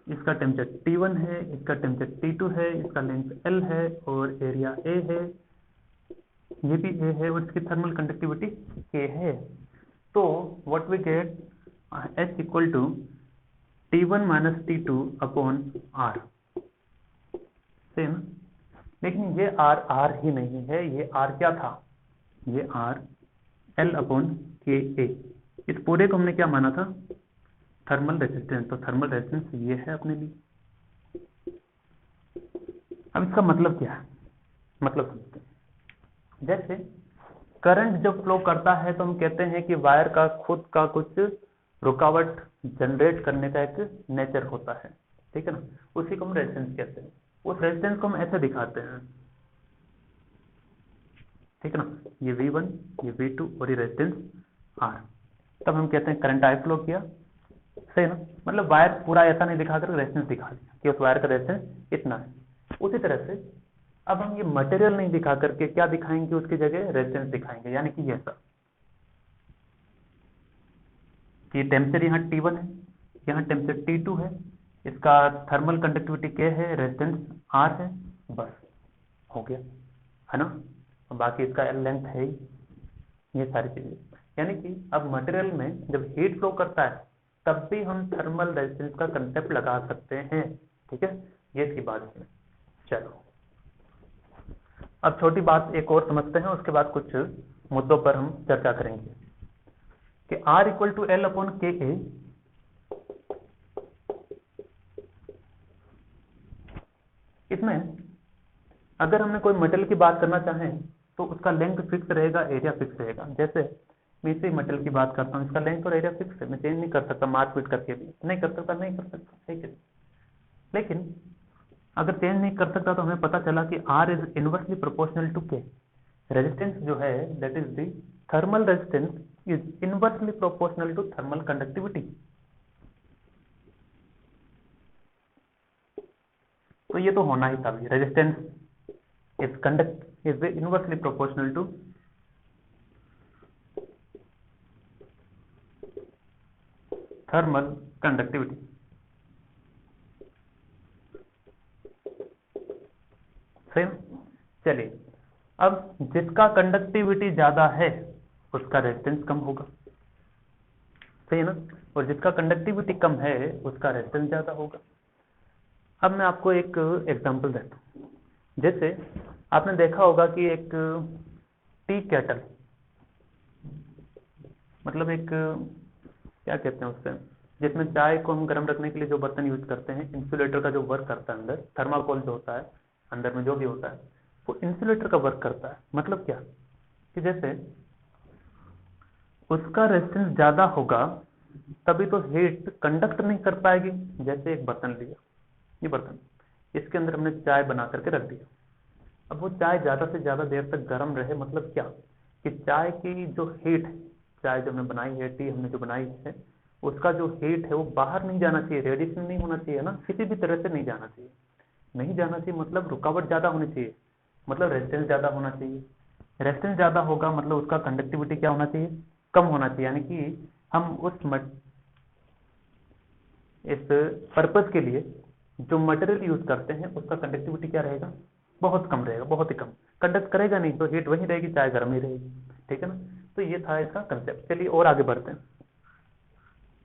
इसका टेम्परेचर T1 है, इसका टेम्परेचर T2 है, इसका लेंथ L है, और एरिया A है, ये भी A है, और इसकी थर्मल कंडक्टिविटी K है। तो what we get, H equal to T1 minus T2 upon R, same. लेकिन ये R ही नहीं है, ये R क्या था, ये R L अपॉन KA। इस पूरे को हमने क्या माना था, थर्मल रेजिस्टेंस। तो थर्मल रेजिस्टेंस ये है अपने लिए। अब इसका मतलब क्या है, मतलब समझते हैं। जैसे करंट जब फ्लो करता है तो हम कहते हैं कि वायर का खुद का कुछ रुकावट जनरेट करने का एक नेचर होता है, ठीक है ना, उसी को हम रेजिस्टेंस कहते हैं। उस रेजिस्टेंस को हम ऐसे दिखाते हैं, ठीक है ना, ये V1, ये V2 और ये रेजिस्टेंस R। तब हम कहते हैं करंट I फ्लो किया, सही ना, मतलब वायर पूरा ऐसा नहीं दिखाकर रेजिस्टेंस दिखा दिया कि उस वायर का रेजिस्टेंस इतना है। उसी तरह से अब हम ये मटेरियल नहीं दिखा करके क्या दिखाएंगे, उसकी जगह रेजिस्टेंस दिखाएंगे, यानी कि ये ऐसा कि टेम्परेचर यहाँ T1 है, यहाँ टेम्परेचर T2 है, इसका थर्मल कंडक्टिविटी K है, रेजिस्टेंस R है, बस हो गया, है ना। बाकी इसका लेंथ है ही, ये सारी चीजें। यानी कि अब मटेरियल में जब हीट फ्लो करता है तब भी हम थर्मल रेजिस्टेंस का कंसेप्ट लगा सकते हैं। ठीक है, ये थी बात में। चलो अब छोटी बात एक और समझते हैं, उसके बाद कुछ मुद्दों पर हम चर्चा करेंगे कि R equal to L upon K A. इसमें अगर हमने कोई मेटल की बात करना चाहें तो उसका लेंथ फिक्स रहेगा, एरिया फिक्स रहेगा। जैसे मैं इसी मेटल की बात करता हूँ, इसका लेंथ और एरिया फिक्स है, मैं चेंज नहीं कर सकता, मार्क फिट करके भी नहीं कर सकता, नहीं कर सकता, ठीक है। लेकिन अगर चेंज नहीं कर सकता तो हमें पता चला कि R is inversely proportional to K. Resistance जो है that is the thermal resistance is inversely proportional to thermal conductivity. तो ये तो होना ही था, resistance is inversely proportional to thermal conductivity. सही। चलिए, अब जिसका कंडक्टिविटी ज्यादा है उसका रेजिस्टेंस कम होगा, सही है ना, और जिसका कंडक्टिविटी कम है उसका रेजिस्टेंस ज्यादा होगा। अब मैं आपको एक एग्जांपल देता हूं। जैसे आपने देखा होगा कि एक टी केटल, मतलब एक क्या कहते हैं उससे, जिसमें चाय को हम गर्म रखने के लिए जो बर्तन यूज करते हैं, इंसुलेटर का जो वर्क करता है अंदर, थर्माकोल जो होता है अंदर में जो भी होता है वो इंसुलेटर का वर्क करता है। मतलब क्या कि जैसे उसका रेजिस्टेंस ज्यादा होगा तभी तो हीट कंडक्ट नहीं कर पाएगी। जैसे एक बर्तन लिया, ये बर्तन, इसके अंदर हमने चाय बना करके रख दिया। अब वो चाय ज्यादा से ज्यादा देर तक गर्म रहे, मतलब क्या कि चाय की जो हीट है, चाय जो हमने बनाई है, टी हमने जो बनाई है, उसका जो हीट है वो बाहर नहीं जाना चाहिए, रेडिएशन नहीं होना चाहिए ना, किसी भी तरह से नहीं जाना चाहिए। नहीं जाना चाहिए मतलब रुकावट ज्यादा होनी चाहिए, मतलब रेजिस्टेंस ज्यादा होना चाहिए। रेजिस्टेंस ज्यादा होगा मतलब उसका कंडक्टिविटी क्या होना चाहिए, कम होना चाहिए। यानी कि हम इस पर्पज के लिए जो मटेरियल यूज करते हैं उसका कंडक्टिविटी क्या रहेगा, बहुत कम रहेगा, बहुत ही कम। कंडक्ट करेगा नहीं तो हीट वही रहेगी, चाय गर्म ही रहेगी। ठीक है ना, तो ये था इसका कंसेप्ट। चलिए और आगे बढ़ते हैं,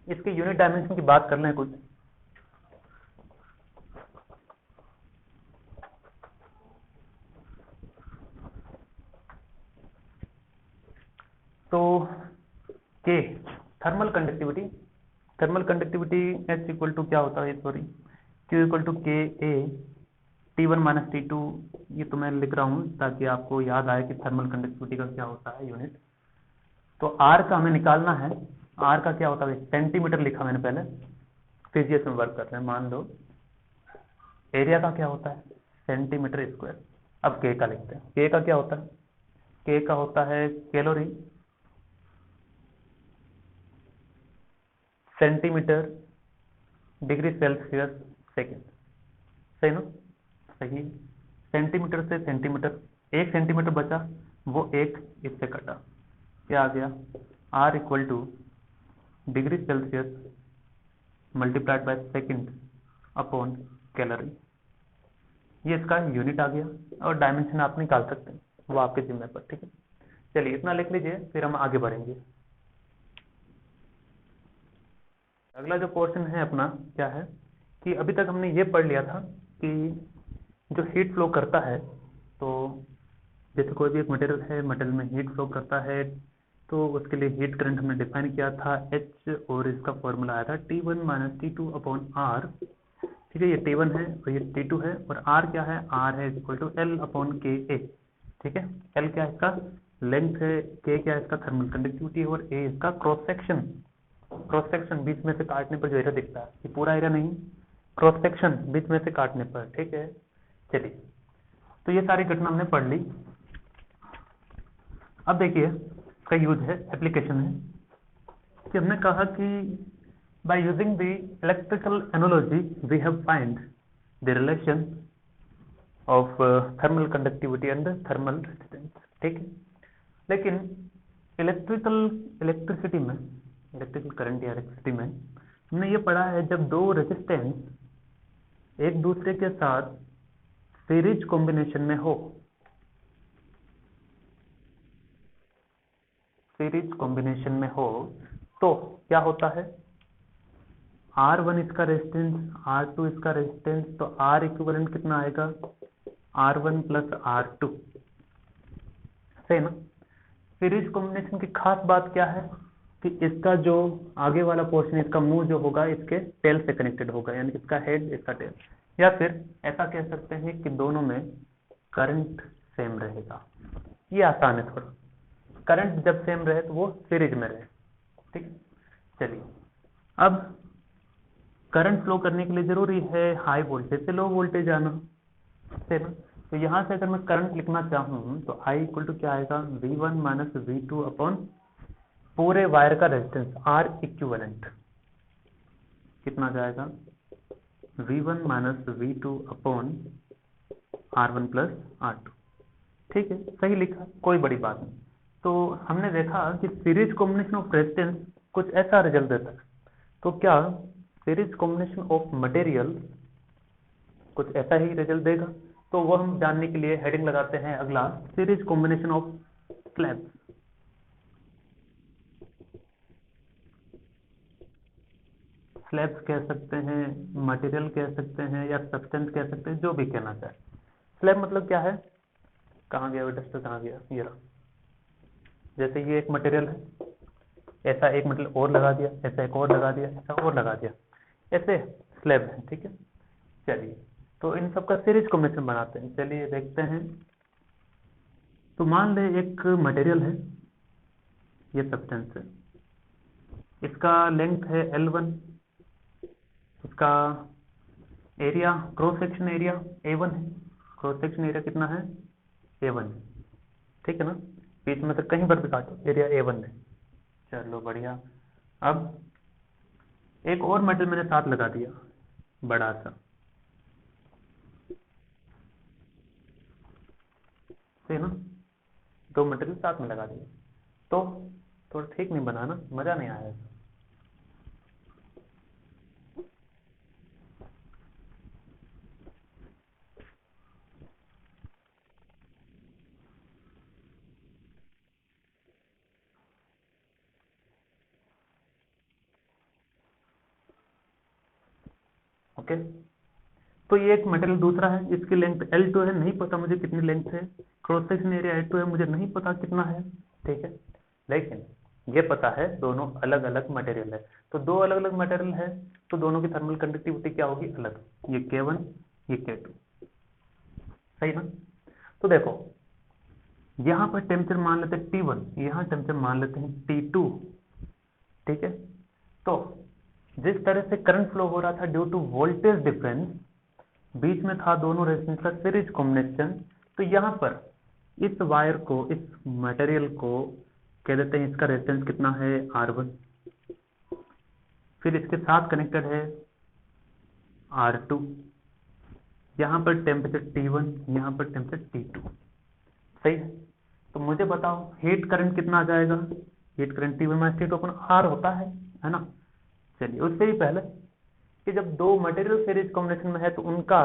इसके यूनिट डायमेंशन की बात कर लें कुछ। तो K thermal conductivity, thermal conductivity H equal to क्या होता है, सॉरी, क्यू इक्वल टू के ए T1 माइनस T2। ये तो मैं लिख रहा हूँ ताकि आपको याद आए कि थर्मल कंडक्टिविटी का क्या होता है यूनिट। तो R का हमें निकालना है, R का क्या होता है, सेंटीमीटर लिखा मैंने पहले, फिजिक्स में वर्क कर रहे हैं मान लो। एरिया का क्या होता है, सेंटीमीटर स्क्वायर। अब K का लिखते हैं, K का क्या होता है, K का होता है calorie centimetre degree Celsius second. सही ना, सही। सेंटीमीटर से सेंटीमीटर, एक सेंटीमीटर बचा, वो एक इससे कटा, क्या आ गया, R equal two degree Celsius multiplied by second upon calorie. ये इसका यूनिट आ गया, और डायमेंशन आप निकाल सकते हैं, वो आपके जिम्मे पर। ठीक है, चलिए इतना लिख लीजिए, फिर हम आगे बढ़ेंगे। अगला जो पोर्शन है अपना क्या है कि अभी तक हमने ये पढ़ लिया था कि जो हीट फ्लो करता है, तो जैसे कोई भी एक मटेरियल है, मटेरियल में हीट फ्लो करता है, तो उसके लिए हीट करंट हमने डिफाइन किया था H, और इसका फॉर्मूला आया था T1 minus T2 upon R। ठीक है, ये T1 है और ये T2 है, और R क्या है, R है equal to L upon K ए। ठीक है, L क्या है इसका लेंथ है, K क्या है इसका थर्मल कंडक्टिविटी है, और A इसका क्रॉस सेक्शन। क्रॉस सेक्शन बीच में से काटने पर जो एरिया दिखता है, ये पूरा एरिया नहीं, क्रॉस सेक्शन बीच में से काटने पर। ठीक है, चलिए तो ये सारी घटना हमने पढ़ ली। अब देखिए इसका यूज है, एप्लीकेशन है, कि हमने कहा कि by using the electrical analogy we have find the relation of thermal conductivity and thermal resistance. ठीक है, लेकिन इलेक्ट्रिसिटी में, इलेक्ट्रिकल करंट या इलेक्ट्रिसिटी में हमने ये पढ़ा है जब दो रेजिस्टेंस एक दूसरे के साथ सीरीज कॉम्बिनेशन में हो, सीरीज कॉम्बिनेशन में हो, तो क्या होता है, R1 इसका रेजिस्टेंस, R2 इसका रेजिस्टेंस, तो R इक्विवेलेंट कितना आएगा, R1 प्लस R2, सही ना। सीरीज कॉम्बिनेशन की खास बात क्या है कि इसका जो आगे वाला पोर्शन, इसका मुंह जो होगा इसके टेल से कनेक्टेड होगा, यानी इसका हेड इसका टेल, या फिर ऐसा कह सकते हैं कि दोनों में करंट सेम रहेगा। ये आसान है थोड़ा, करंट जब सेम रहे तो वो सीरीज में रहे, ठीक। चलिए, अब करंट फ्लो करने के लिए जरूरी है हाई वोल्टेज से लो वोल्टेज आना, है ना। तो यहां से अगर मैं करंट लिखना चाहूं तो I इक्वल टू क्या आएगा, V1 माइनस V2 अपॉन पूरे वायर का रेजिस्टेंस R इक्विवेलेंट, कितना जाएगा, V1 minus V2 upon R1 plus R2, ठीक है, सही लिखा, कोई बड़ी बात नहीं। तो हमने देखा कि सीरीज कॉम्बिनेशन ऑफ रेजिस्टेंस कुछ ऐसा रिजल्ट देता है, तो क्या सीरीज कॉम्बिनेशन ऑफ मटेरियल कुछ ऐसा ही रिजल्ट देगा, तो वो हम जानने के लिए हेडिंग लगाते हैं अगला, series combination of slabs. Slabs कह सकते हैं, मटेरियल कह सकते हैं, या सब्सटेंस कह सकते हैं, जो भी कहना चाहे। स्लैब मतलब क्या है, कहाँ गया डस्टर, कहाँ गया, ये रहा। जैसे ये एक मटेरियल है, ऐसा एक मटेरियल और लगा दिया, ऐसा एक और लगा दिया, ऐसा और लगा दिया, ऐसे स्लैब है, ठीक है। चलिए, तो इन सब का सीरीज कॉम्बिनेशन बनाते हैं, चलिए देखते हैं। तो मान ले एक मटेरियल है, ये सब्सटेंस है, इसका लेंथ है L1, इसका area, cross section area A1 है, क्रॉस सेक्शन एरिया कितना है, A1, ठीक है ना। बीच में से कहीं पर भी काटो, एरिया A1 है। चलो बढ़िया। अब एक और मेटल मैंने साथ लगा दिया, बड़ा सा, सही ना, दो मटेरियल साथ में लगा दिए, तो थोड़ा ठीक नहीं बना ना, मजा नहीं आया। ओके, तो ये एक मटेरियल दूसरा है, इसकी लेंथ L2 है, नहीं पता मुझे कितनी लेंथ है, क्रॉस सेक्शन एरिया L2 है, मुझे नहीं पता कितना है, ठीक है। लेकिन ये पता है दोनों अलग अलग मटेरियल है, तो दो अलग अलग मटेरियल है, तो दोनों की थर्मल कंडक्टिविटी क्या होगी, अलग, ये K1 ये K2, सही ना। तो देखो, यहां पर टेम्परेचर मान लेते हैं T1, यहां टेम्परेचर मान लेते हैं T2, ठीक है। तो जिस तरह से करंट फ्लो हो रहा था ड्यू टू वोल्टेज डिफरेंस, बीच में था दोनों रेजिस्टेंस का सीरीज कॉम्बिनेशन, तो यहां पर इस वायर को, इस मटेरियल को कह देते हैं, इसका रेजिस्टेंस कितना है, R1, फिर इसके साथ कनेक्टेड है R2, यहां पर टेम्परेचर T1, यहां पर टेम्परेचर T2, सही है। तो मुझे बताओ हीट करंट कितना आ जाएगा, heat current T1 minus T2 अपन R होता है ना। चलिए, उससे भी पहले कि जब दो मटेरियल सीरीज कॉम्बिनेशन में है तो उनका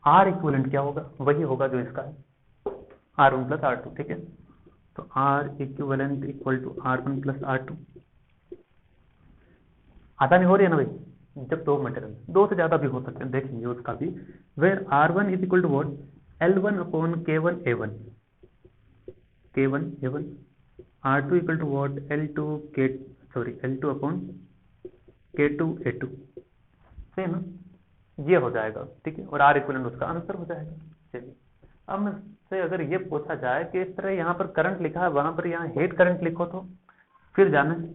R इक्विवेलेंट क्या होगा, वही होगा जो इसका है, R1 प्लस R2, ठीक है। तो R equivalent equal to R1 plus R2, आसानी हो रही है ना भाई, जब दो मटेरियल, दो से ज्यादा भी हो सकते हैं, देखेंगे उसका भी। Where R1 is equal to what, L1 upon K1 A1, K1 A1, R2 equal to what, L2 upon K2 A2, सही है ना। ये हो जाएगा, ठीक है, और R इक्विवेलेंट उसका आंसर हो जाएगा। चलिए, अब मुझसे अगर ये पूछा जाए कि इस तरह यहाँ पर करंट लिखा है, वहां पर यहाँ हीट करंट लिखो, तो फिर जाना है,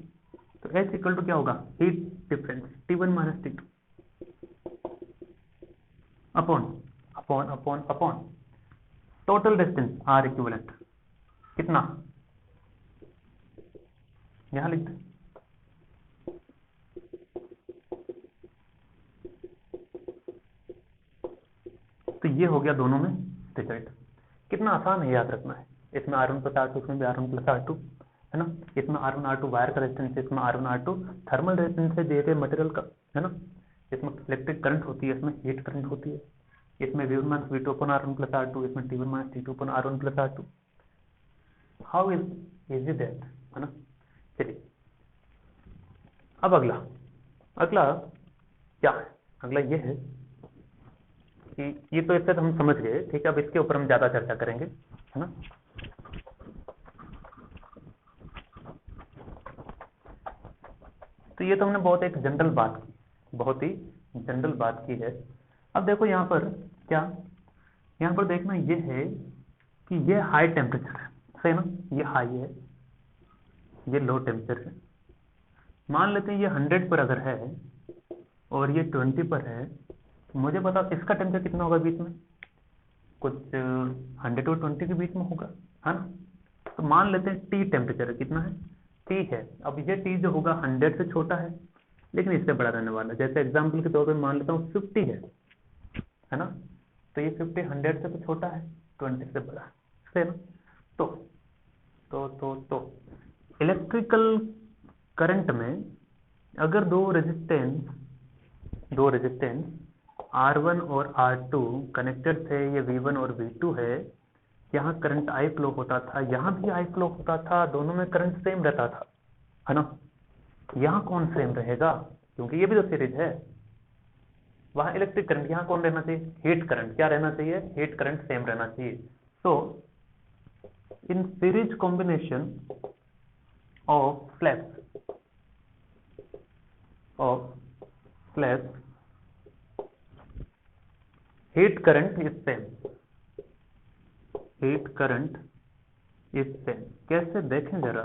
तो H इक्वल टू क्या होगा, heat difference T1 minus T2 upon upon upon upon total distance R equivalent, कितना, यहां लिखते हैं, तो ये हो गया दोनों में रिजल्ट। कितना आसान है याद रखना है, इसमें R1 प्लस R2, इसमें भी R1 प्लस R2 है ना, इसमें R1 R2 वायर का रेजिस्टेंस है, इसमें R1 R2 थर्मल रेजिस्टेंस है दिए गए मटेरियल का, है ना। इसमें इलेक्ट्रिक करंट होती है, इसमें हीट करंट होती है, इसमें V1 minus V2 upon R1 plus R2, इसमें T1 minus T2 upon R1 plus R2, how is easy that, है ना। चलिए, अब अगला, अगला क्या है, अगला ये है कि ये तो इससे हम समझ गए, ठीक है। अब इसके ऊपर हम ज्यादा चर्चा करेंगे, है ना। तो ये तो हमने बहुत एक जनरल बात की, बहुत ही जनरल बात की है। अब देखो यहाँ पर क्या, यहाँ पर देखना ये है कि ये हाई टेम्परेचर है, सही ना, ये हाई है, ये लो टेम्परेचर है। मान लेते हैं ये 100 पर अगर है और ये 20 पर है, मुझे बताओ इसका टेम्परेचर कितना होगा बीच में, कुछ 100 और 20 के बीच में होगा, है ना। तो मान लेते हैं टी टेम्परेचर कितना है, टी है। अब ये टी जो होगा 100 से छोटा है, लेकिन इससे बड़ा रहने वाला है। जैसे एग्जांपल के तौर पे मान लेता हूँ 50 है ना। तो ये 50 100 से तो छोटा है, 20 से बड़ा है, सही ना। तो इलेक्ट्रिकल करंट में अगर दो रेजिस्टेंस R1 और R2 कनेक्टेड थे, ये V1 और V2 है, यहाँ करंट I फ्लो होता था, यहाँ भी I फ्लो होता था, दोनों में करंट सेम रहता था, है ना। यहाँ कौन सेम रहेगा, क्योंकि ये भी तो सीरीज है। वहां इलेक्ट्रिक करंट, यहाँ कौन रहना चाहिए, हीट करंट। क्या रहना चाहिए, हीट करंट सेम रहना चाहिए। So in series combination of flaps heat current is same. कैसे, देखें जरा,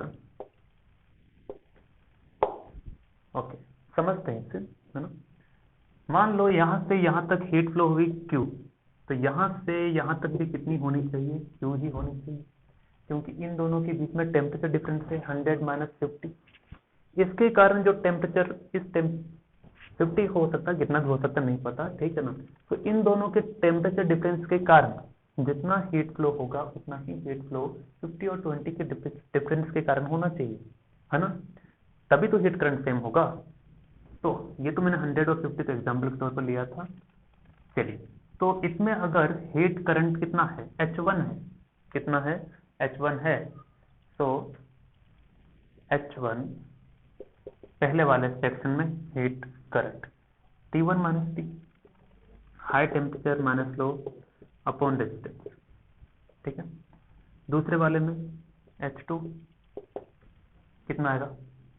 ओके, समझते हैं इसे, है ना। मान लो यहां से यहां तक हीट फ्लो हुई Q, तो यहां से यहां तक भी कितनी होनी चाहिए, Q ही होनी चाहिए, क्योंकि इन दोनों के बीच में टेम्परेचर डिफरेंस है 100 - 50। इसके कारण जो टेम्परेचर 50 हो सकता है, कितना भी हो सकता है नहीं पता, ठीक है ना। तो इन दोनों के टेम्परेचर डिफरेंस के कारण जितना हीट फ्लो होगा उतना ही हीट फ्लो 50 और 20 के डिफरेंस के कारण होना चाहिए, है ना। तभी तो हीट करंट सेम होगा। तो ये तो मैंने 100 और 50 को एग्जाम्पल के तौर पर लिया था। चलिए, तो इसमें अगर हीट करंट कितना है, H1 है, कितना है, H1 है। तो H1 पहले वाले सेक्शन में heat current T1 - T, high temperature minus low upon resistance, ठीक है। दूसरे वाले में H2 कितना आएगा,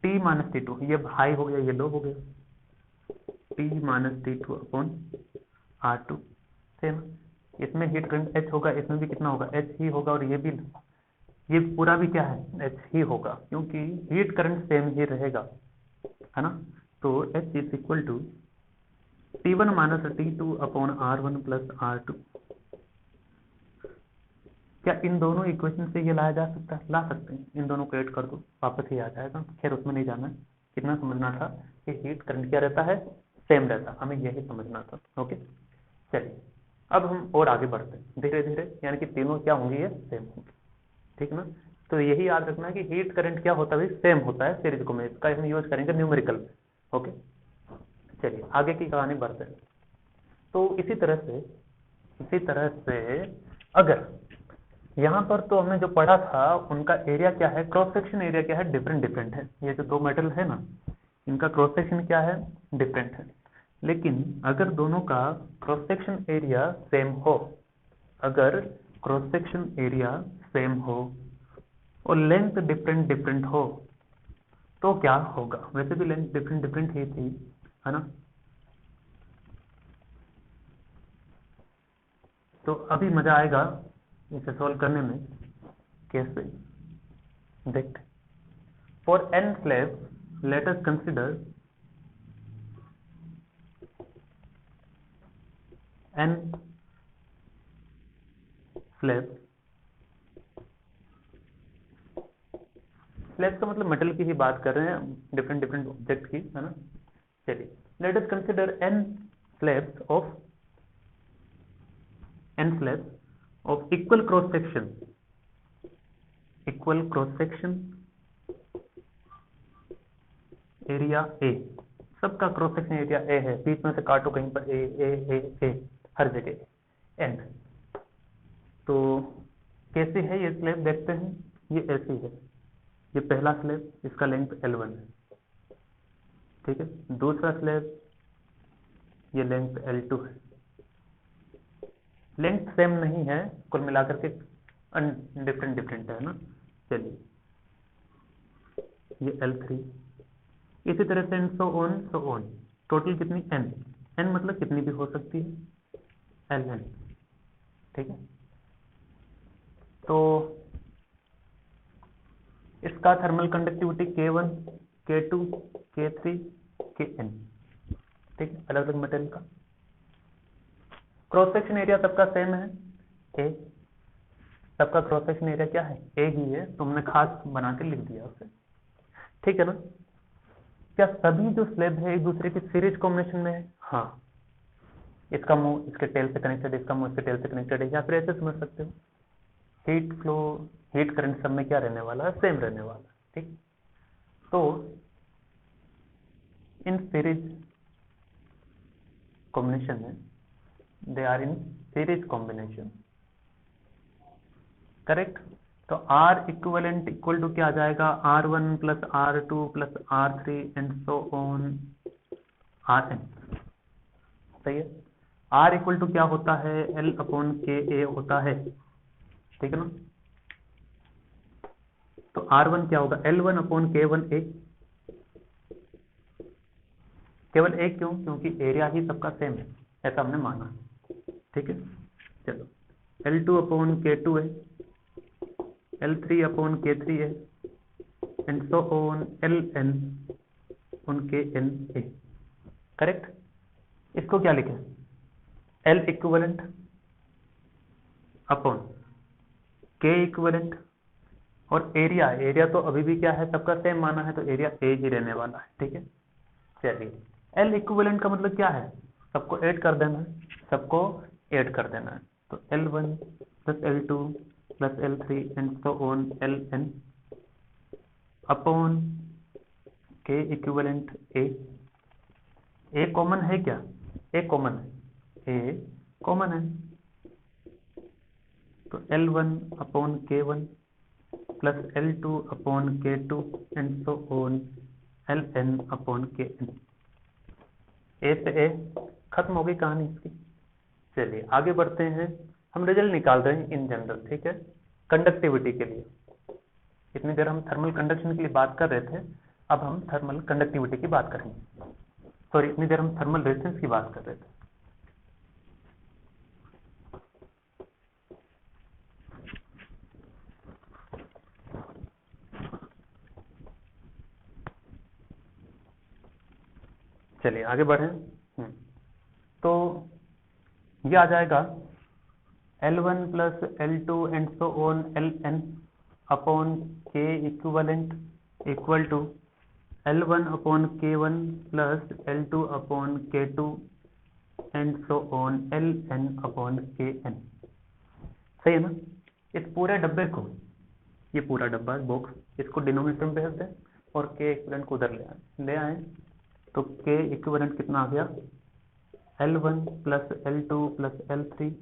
T - T2, ये हाई हो गया, ये लो हो गया, T - T2 upon R2, same. इसमें हीट करंट H होगा, इसमें भी कितना होगा, H ही होगा, और ये पूरा भी क्या है, H ही होगा, क्योंकि हीट करंट सेम ही रहेगा, है ना। तो H is equal to T1 - T2 upon R1 plus R2। क्या इन दोनों इक्वेशन से ये लाया जा सकता है, ला सकते हैं, इन दोनों को ऐड कर दो वापस ही आ जाएगा। खैर उसमें नहीं जाना है, कितना समझना था कि हीट करंट क्या रहता है, सेम रहता है, हमें यही समझना था। ओके, चलिए अब हम और आगे बढ़ते हैं धीरे धीरे, यानी कि तीनों क्या होंगी, ये सेम होंगी, ठीक ना। तो यही याद रखना है कि हीट करंट क्या होता है, सेम होता है सीरीज को में, इसका हम यूज करेंगे न्यूमेरिकल में। ओके, चलिए आगे की कहानी बढ़ते हैं। तो इसी तरह से अगर यहाँ पर तो हमने जो पढ़ा था उनका एरिया क्या है, क्रॉस सेक्शन एरिया क्या है, डिफरेंट है। ये जो दो मेटल है ना, इनका क्रॉस सेक्शन क्या है, डिफरेंट है। लेकिन अगर दोनों का क्रॉस सेक्शन एरिया सेम हो, अगर क्रॉस सेक्शन एरिया सेम हो और लेंथ डिफरेंट हो, तो क्या होगा। वैसे भी लेंथ डिफरेंट ही थी, है ना। तो अभी मजा आएगा इसे सॉल्व करने में, कैसे देखते। For n slabs let us consider n slabs। Slab का मतलब मेटल की ही बात कर रहे हैं, डिफरेंट ऑब्जेक्ट की, है ना। चलिए, let us consider n slabs of equal cross section area A। सबका क्रॉस सेक्शन एरिया A है, बीच में से काटो कहीं पर A हर जगह n। तो कैसे है ये स्लैब, देखते हैं। ये ऐसी है, ये पहला स्लैब, इसका लेंथ L1 है, ठीक है। दूसरा स्लैब, ये लेंथ L2 है, लेंथ सेम नहीं है, कुल मिलाकर के डिफरेंट है ना। चलिए ये L3, इसी तरह से सो ऑन, टोटल कितनी n मतलब कितनी भी हो सकती है Ln, ठीक है। तो इसका thermal conductivity K1, K2, K3, Kn, ठीक है, अलग अलग मटेरियल का। क्रॉस सेक्शन एरिया सबका सेम है A, सबका क्रॉस सेक्शन एरिया क्या है A ही है, तो हमने खास बना के लिख दिया उसे, ठीक है ना। क्या सभी जो स्लैब है एक दूसरे के सीरीज कॉम्बिनेशन में है? हाँ, इसका मुंह इसके टेल से कनेक्टेड, इसका मुंह इसके टेल से कनेक्टेड है, या फिर ऐसे समझ सकते हो हीट फ्लो, हीट करंट सब में क्या रहने वाला है, सेम रहने वाला है, ठीक। तो इन सीरीज कॉम्बिनेशन में, they are in series combination, correct. तो R इक्विवेलेंट इक्वल टू क्या आ जाएगा, R1 plus R2 plus R3 and so on Rn, सही है। R इक्वल टू क्या होता है, L अपॉन KA होता है, ठीक है ना। तो R1 क्या होगा, L1 अपॉन K1A, केवल एक क्यों, क्योंकि एरिया ही सबका सेम है, ऐसा हमने माना, ठीक है। चलो L2 अपॉन K2 है, L3 अपॉन K3 है, and so on Ln on Kna, correct. इसको क्या लिखें, L equivalent upon K equivalent, और एरिया तो अभी भी क्या है, सबका सेम माना है, तो एरिया A ही रहने वाला है, ठीक है। चलिए L इक्विवेलेंट का मतलब क्या है, सबको ऐड कर देना है, सबको ऐड कर देना है, तो L1 plus L2 plus L3 and so on Ln upon K equivalent A common है क्या, A कॉमन है, A कॉमन है, तो L1 upon K1 plus L2 upon K2 and so on Ln upon Kn, A से A खत्म हो गई कहानी इसकी। चलिए आगे बढ़ते हैं, हम रिजल्ट निकाल रहे हैं इन जनरल, ठीक है, कंडक्टिविटी के लिए। इतनी देर हम थर्मल कंडक्शन के लिए बात कर रहे थे, अब हम थर्मल कंडक्टिविटी की बात करेंगे, सॉरी इतनी देर हम थर्मल रेजिस्टेंस की बात कर रहे थे। चलिए आगे बढ़ें। तो ये आ जाएगा L1 plus L2 and so on Ln upon K equivalent equal to L1 upon K1 plus L2 upon K2 and so on Ln upon Kn, सही है ना। इस पूरे डब्बे को, ये पूरा डब्बा बॉक्स, इसको डिनोमिनेटर में भेज दें और K इक्विवेलेंट को उधर ले आए, तो K इक्विवेलेंट कितना आ गया, L1 plus L2 plus L3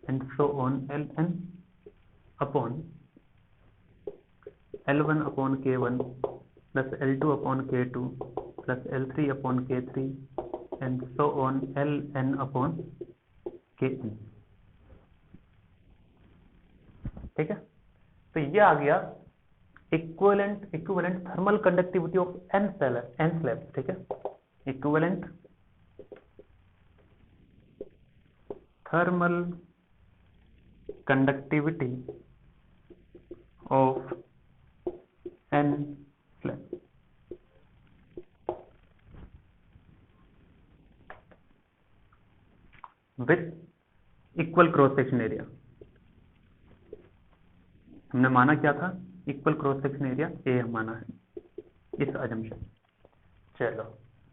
and so on Ln upon L1 upon K1 plus L2 upon K2 plus L3 upon K3 and so on Ln upon Kn, ठीक है। तो ये आ गया equivalent thermal conductivity of n slab, ठीक है, equivalent thermal conductivity of n slab, with equal cross section area. हमने माना क्या था, equal cross section area A माना है, इस अजम्पशन। चलो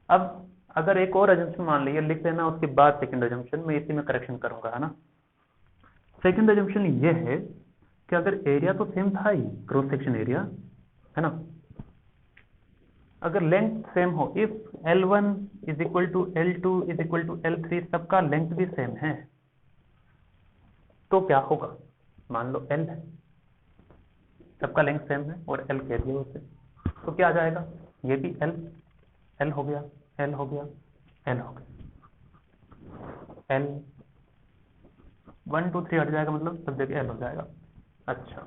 अब अगर एक और अजम्पशन मान लिया, लिख लेना, उसके बाद सेकंड अजम्पशन में इसी में करेक्शन करूंगा, है ना। सेकंड अजम्पशन ये है कि अगर एरिया तो सेम था ही, क्रॉस सेक्शन एरिया, है ना, अगर लेंथ सेम हो, if L1 is equal to L2 is equal to L3, सबका लेंथ भी सेम है, तो क्या होगा, मान लो L है, सबका लेंथ सेम है और L कह दिया उसे, तो क्या आ जाएगा, ये भी L L हो गया, L हो गया, L हो गया, L 1 2 3 हट जाएगा, मतलब सब जगह L हो जाएगा। अच्छा,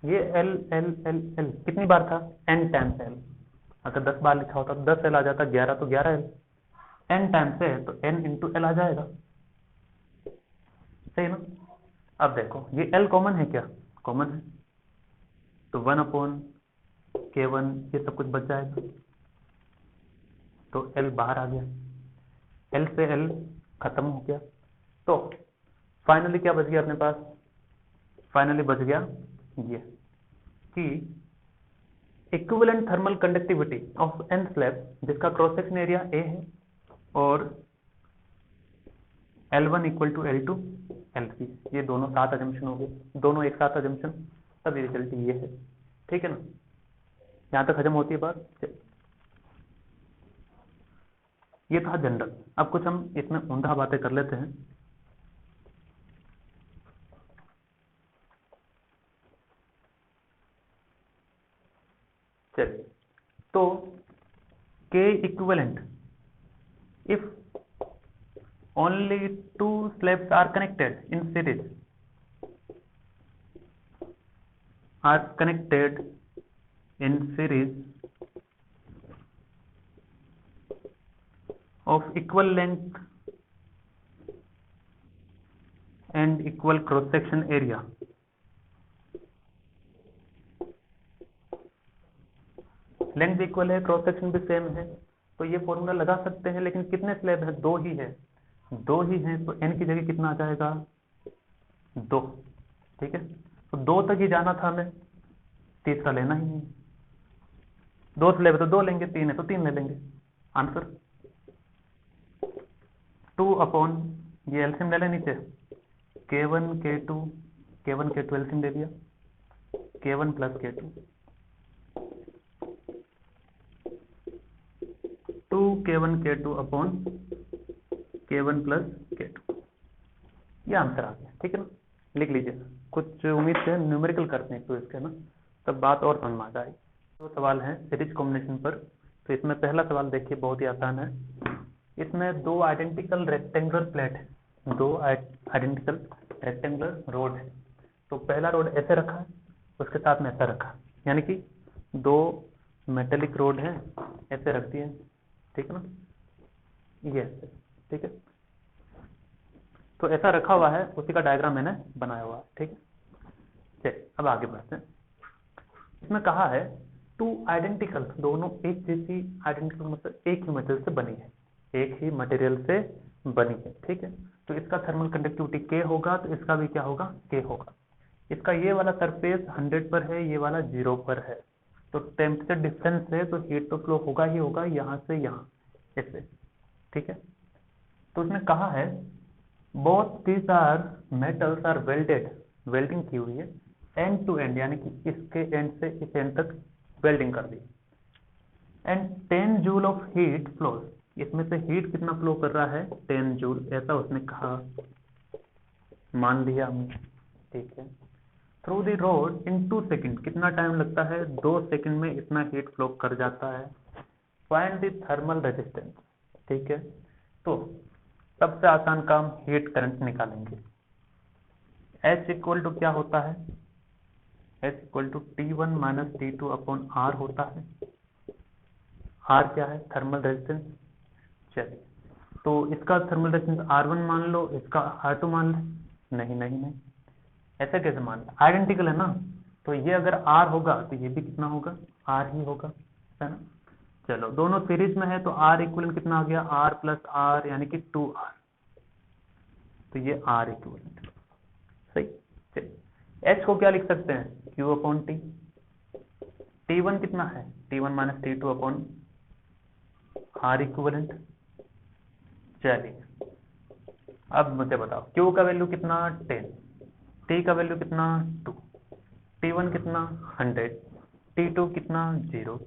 ये L L L L कितनी बार था? n times L। अगर 10 बार लिखा होता तो 10 L आ जाता, 11 तो 11 L, n टाइम्स है तो n इंटू L आ जाएगा, सही ना? अब देखो ये L कॉमन है क्या? कॉमन है, तो 1/K1 ये सब कुछ बच जाएगा, तो L बाहर आ गया, L से L खत्म हो गया। तो फाइनली क्या बच गया अपने पास? फाइनली बच गया ये कि equivalent thermal conductivity of n slab जिसका क्रॉस सेक्शन एरिया A है और L1 equal to L2 L3, ये दोनों साथ अजम्पशन हो गए, दोनों एक साथ अजम्पशन, तब रिजल्ट ये है। ठीक है ना, यहां तक खत्म होती है बात। ये था जनरल। अब कुछ हम इसमें ऊंधा बातें कर लेते हैं। चलिए, तो K equivalent if only two slabs are connected in series, are connected in series of equal length and equal cross section area, length equal है, क्रॉस सेक्शन भी सेम है, तो ये फॉर्मूला लगा सकते हैं। लेकिन कितने स्लैब है? दो ही है, दो ही है, तो n की जगह कितना आ जाएगा? 2। ठीक है, तो 2 तक ही जाना था हमें, तीसरा लेना ही नहीं। 2 स्लैब है तो 2 लेंगे, 3 है तो 3 ले लेंगे। आंसर 2 अपॉन ये एलसीएम ले लें नीचे, K1 K2 K1 K2 LCM ले लिया, K1 plus K2, 2K1 K2 upon K1 plus K2, ये आंसर आ गया। ठीक है ना, लिख लीजिए। कुछ उम्मीद से न्यूमेरिकल करते हैं तो इसके ना, तब बात और समझ में आ जाएगी। तो सवाल है सीरीज कॉम्बिनेशन पर। तो इसमें पहला सवाल देखिए, बहुत ही आसान है। इसमें दो आइडेंटिकल रेक्टेंगुलर प्लेट है, दो आइडेंटिकल रेक्टेंगुलर रोड है। तो पहला रोड ऐसे रखा है, उसके साथ में ऐसा रखा है, यानी कि दो मेटेलिक रोड है, ऐसे रखती है। ठीक है ना, ये ऐसे। ठीक है, तो ऐसा रखा हुआ है, उसी का डायग्राम मैंने बनाया हुआ है। ठीक है, चलिए अब आगे बढ़ते हैं। इसमें कहा है टू आइडेंटिकल, दोनों एक जैसी, आइडेंटिकल मतलब एक ही मटेरियल से बनी है, एक ही मटेरियल से बनी है। ठीक है, तो इसका थर्मल कंडक्टिविटी K होगा, तो इसका भी क्या होगा? K होगा। इसका ये वाला सरफेस 100 पर है, ये वाला 0 पर है, तो टेम्परेचर डिफरेंस है, तो हीट तो फ्लो होगा ही होगा, यहाँ से यहाँ ऐसे। ठीक है, तो उसने कहा है both these are metals are welded, welding की हुई है, एंड टू एंड, यानी कि इसके एंड से इस एंड तक वेल्डिंग कर दी, and 10 joule of heat flows, इसमें से हीट कितना फ्लो कर रहा है? 10 जूल, ऐसा उसने कहा, मान लिया हमने। ठीक है, through the road in 2 second, कितना टाइम लगता है? 2 सेकेंड में इतना हीट फ्लो कर जाता है। Find the thermal resistance. ठीक है, तो सबसे आसान काम, हीट करंट निकालेंगे। H इक्वल टू क्या होता है? H equal to T1 minus T2 upon R होता है। R क्या है? Thermal resistance. चलिए, तो इसका थर्मल रेजिस्टेंस R1 मान लो, इसका R2 मान लो। नहीं नहीं नहीं, ऐसे कैसे मान लो? आइडेंटिकल है ना, तो ये अगर R होगा तो ये भी कितना होगा? R ही होगा, है ना। चलो, दोनों सीरीज में है, तो R इक्वल कितना आ गया? R प्लस R, यानी कि 2R, तो ये R इक्वल सही। चलिए, H को क्या लिख सकते हैं? Q upon T। T1 कितना है? T1 minus T2 upon R equivalent. चलिए, अब मुझे बताओ Q का वैल्यू कितना? 10, T का वैल्यू कितना? 2, T1 कितना? 100, T2 कितना? 0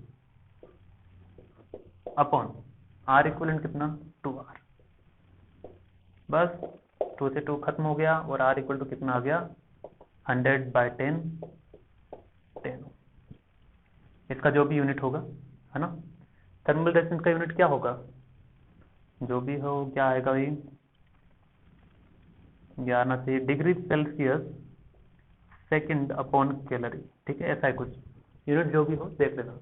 अपॉन R इक्वलेंट कितना? 2R। बस 2 से 2 खत्म हो गया, और R इक्वल टू कितना आ गया? 100/10, 10। इसका जो भी यूनिट होगा, है ना। थर्मल रेजिस्टेंस का यूनिट क्या होगा, जो भी हो क्या आएगा भाई, ये आना चाहिए degree Celsius second upon calorie, ठीक है, ऐसा है कुछ यूनिट, जो भी हो देख लेना।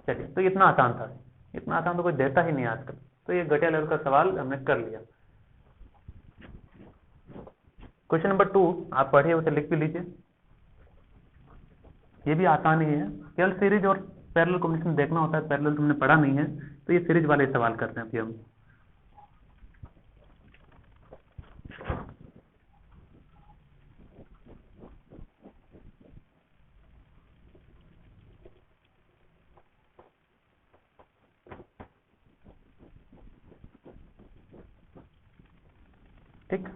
चलिए, तो इतना आसान था, इतना आसान तो कोई देता ही नहीं आजकल, तो ये घटिया लेवल का सवाल हमने कर लिया। क्वेश्चन नंबर 2 आप पढ़े उसे लिख भी लीजिए, ये भी आसान ही है, केवल सीरीज और पैरेलल कॉम्बिनेशन देखना होता है, पैरेलल तुमने पढ़ा नहीं है, तो ये सीरीज वाले सवाल करते हैं अभी हम। ठीक,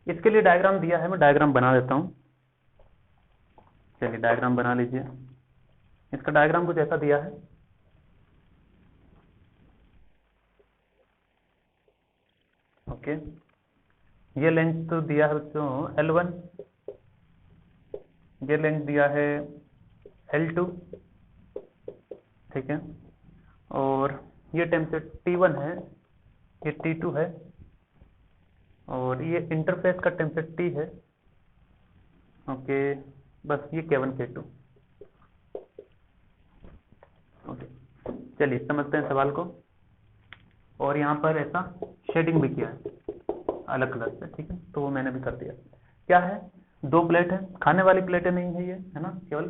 इसके लिए डायग्राम दिया है, मैं डायग्राम बना देता हूं। चलिए डायग्राम बना लीजिए, इसका डायग्राम कुछ ऐसा दिया है, ओके। ये लेंथ तो दिया है बच्चों L1, ये लेंथ दिया है L2, ठीक है, और ये टेम्परेचर T1 है, ये T2 है, और ये इंटरफेस का टेम्परेचर T है, ओके। बस ये K1 K2, ओके। चलिए समझते हैं सवाल को, और यहाँ पर ऐसा शेडिंग भी किया है अलग कलर से, ठीक है, तो वो मैंने भी कर दिया। क्या है, दो प्लेट है, खाने वाली प्लेटें नहीं है ये, है ना, केवल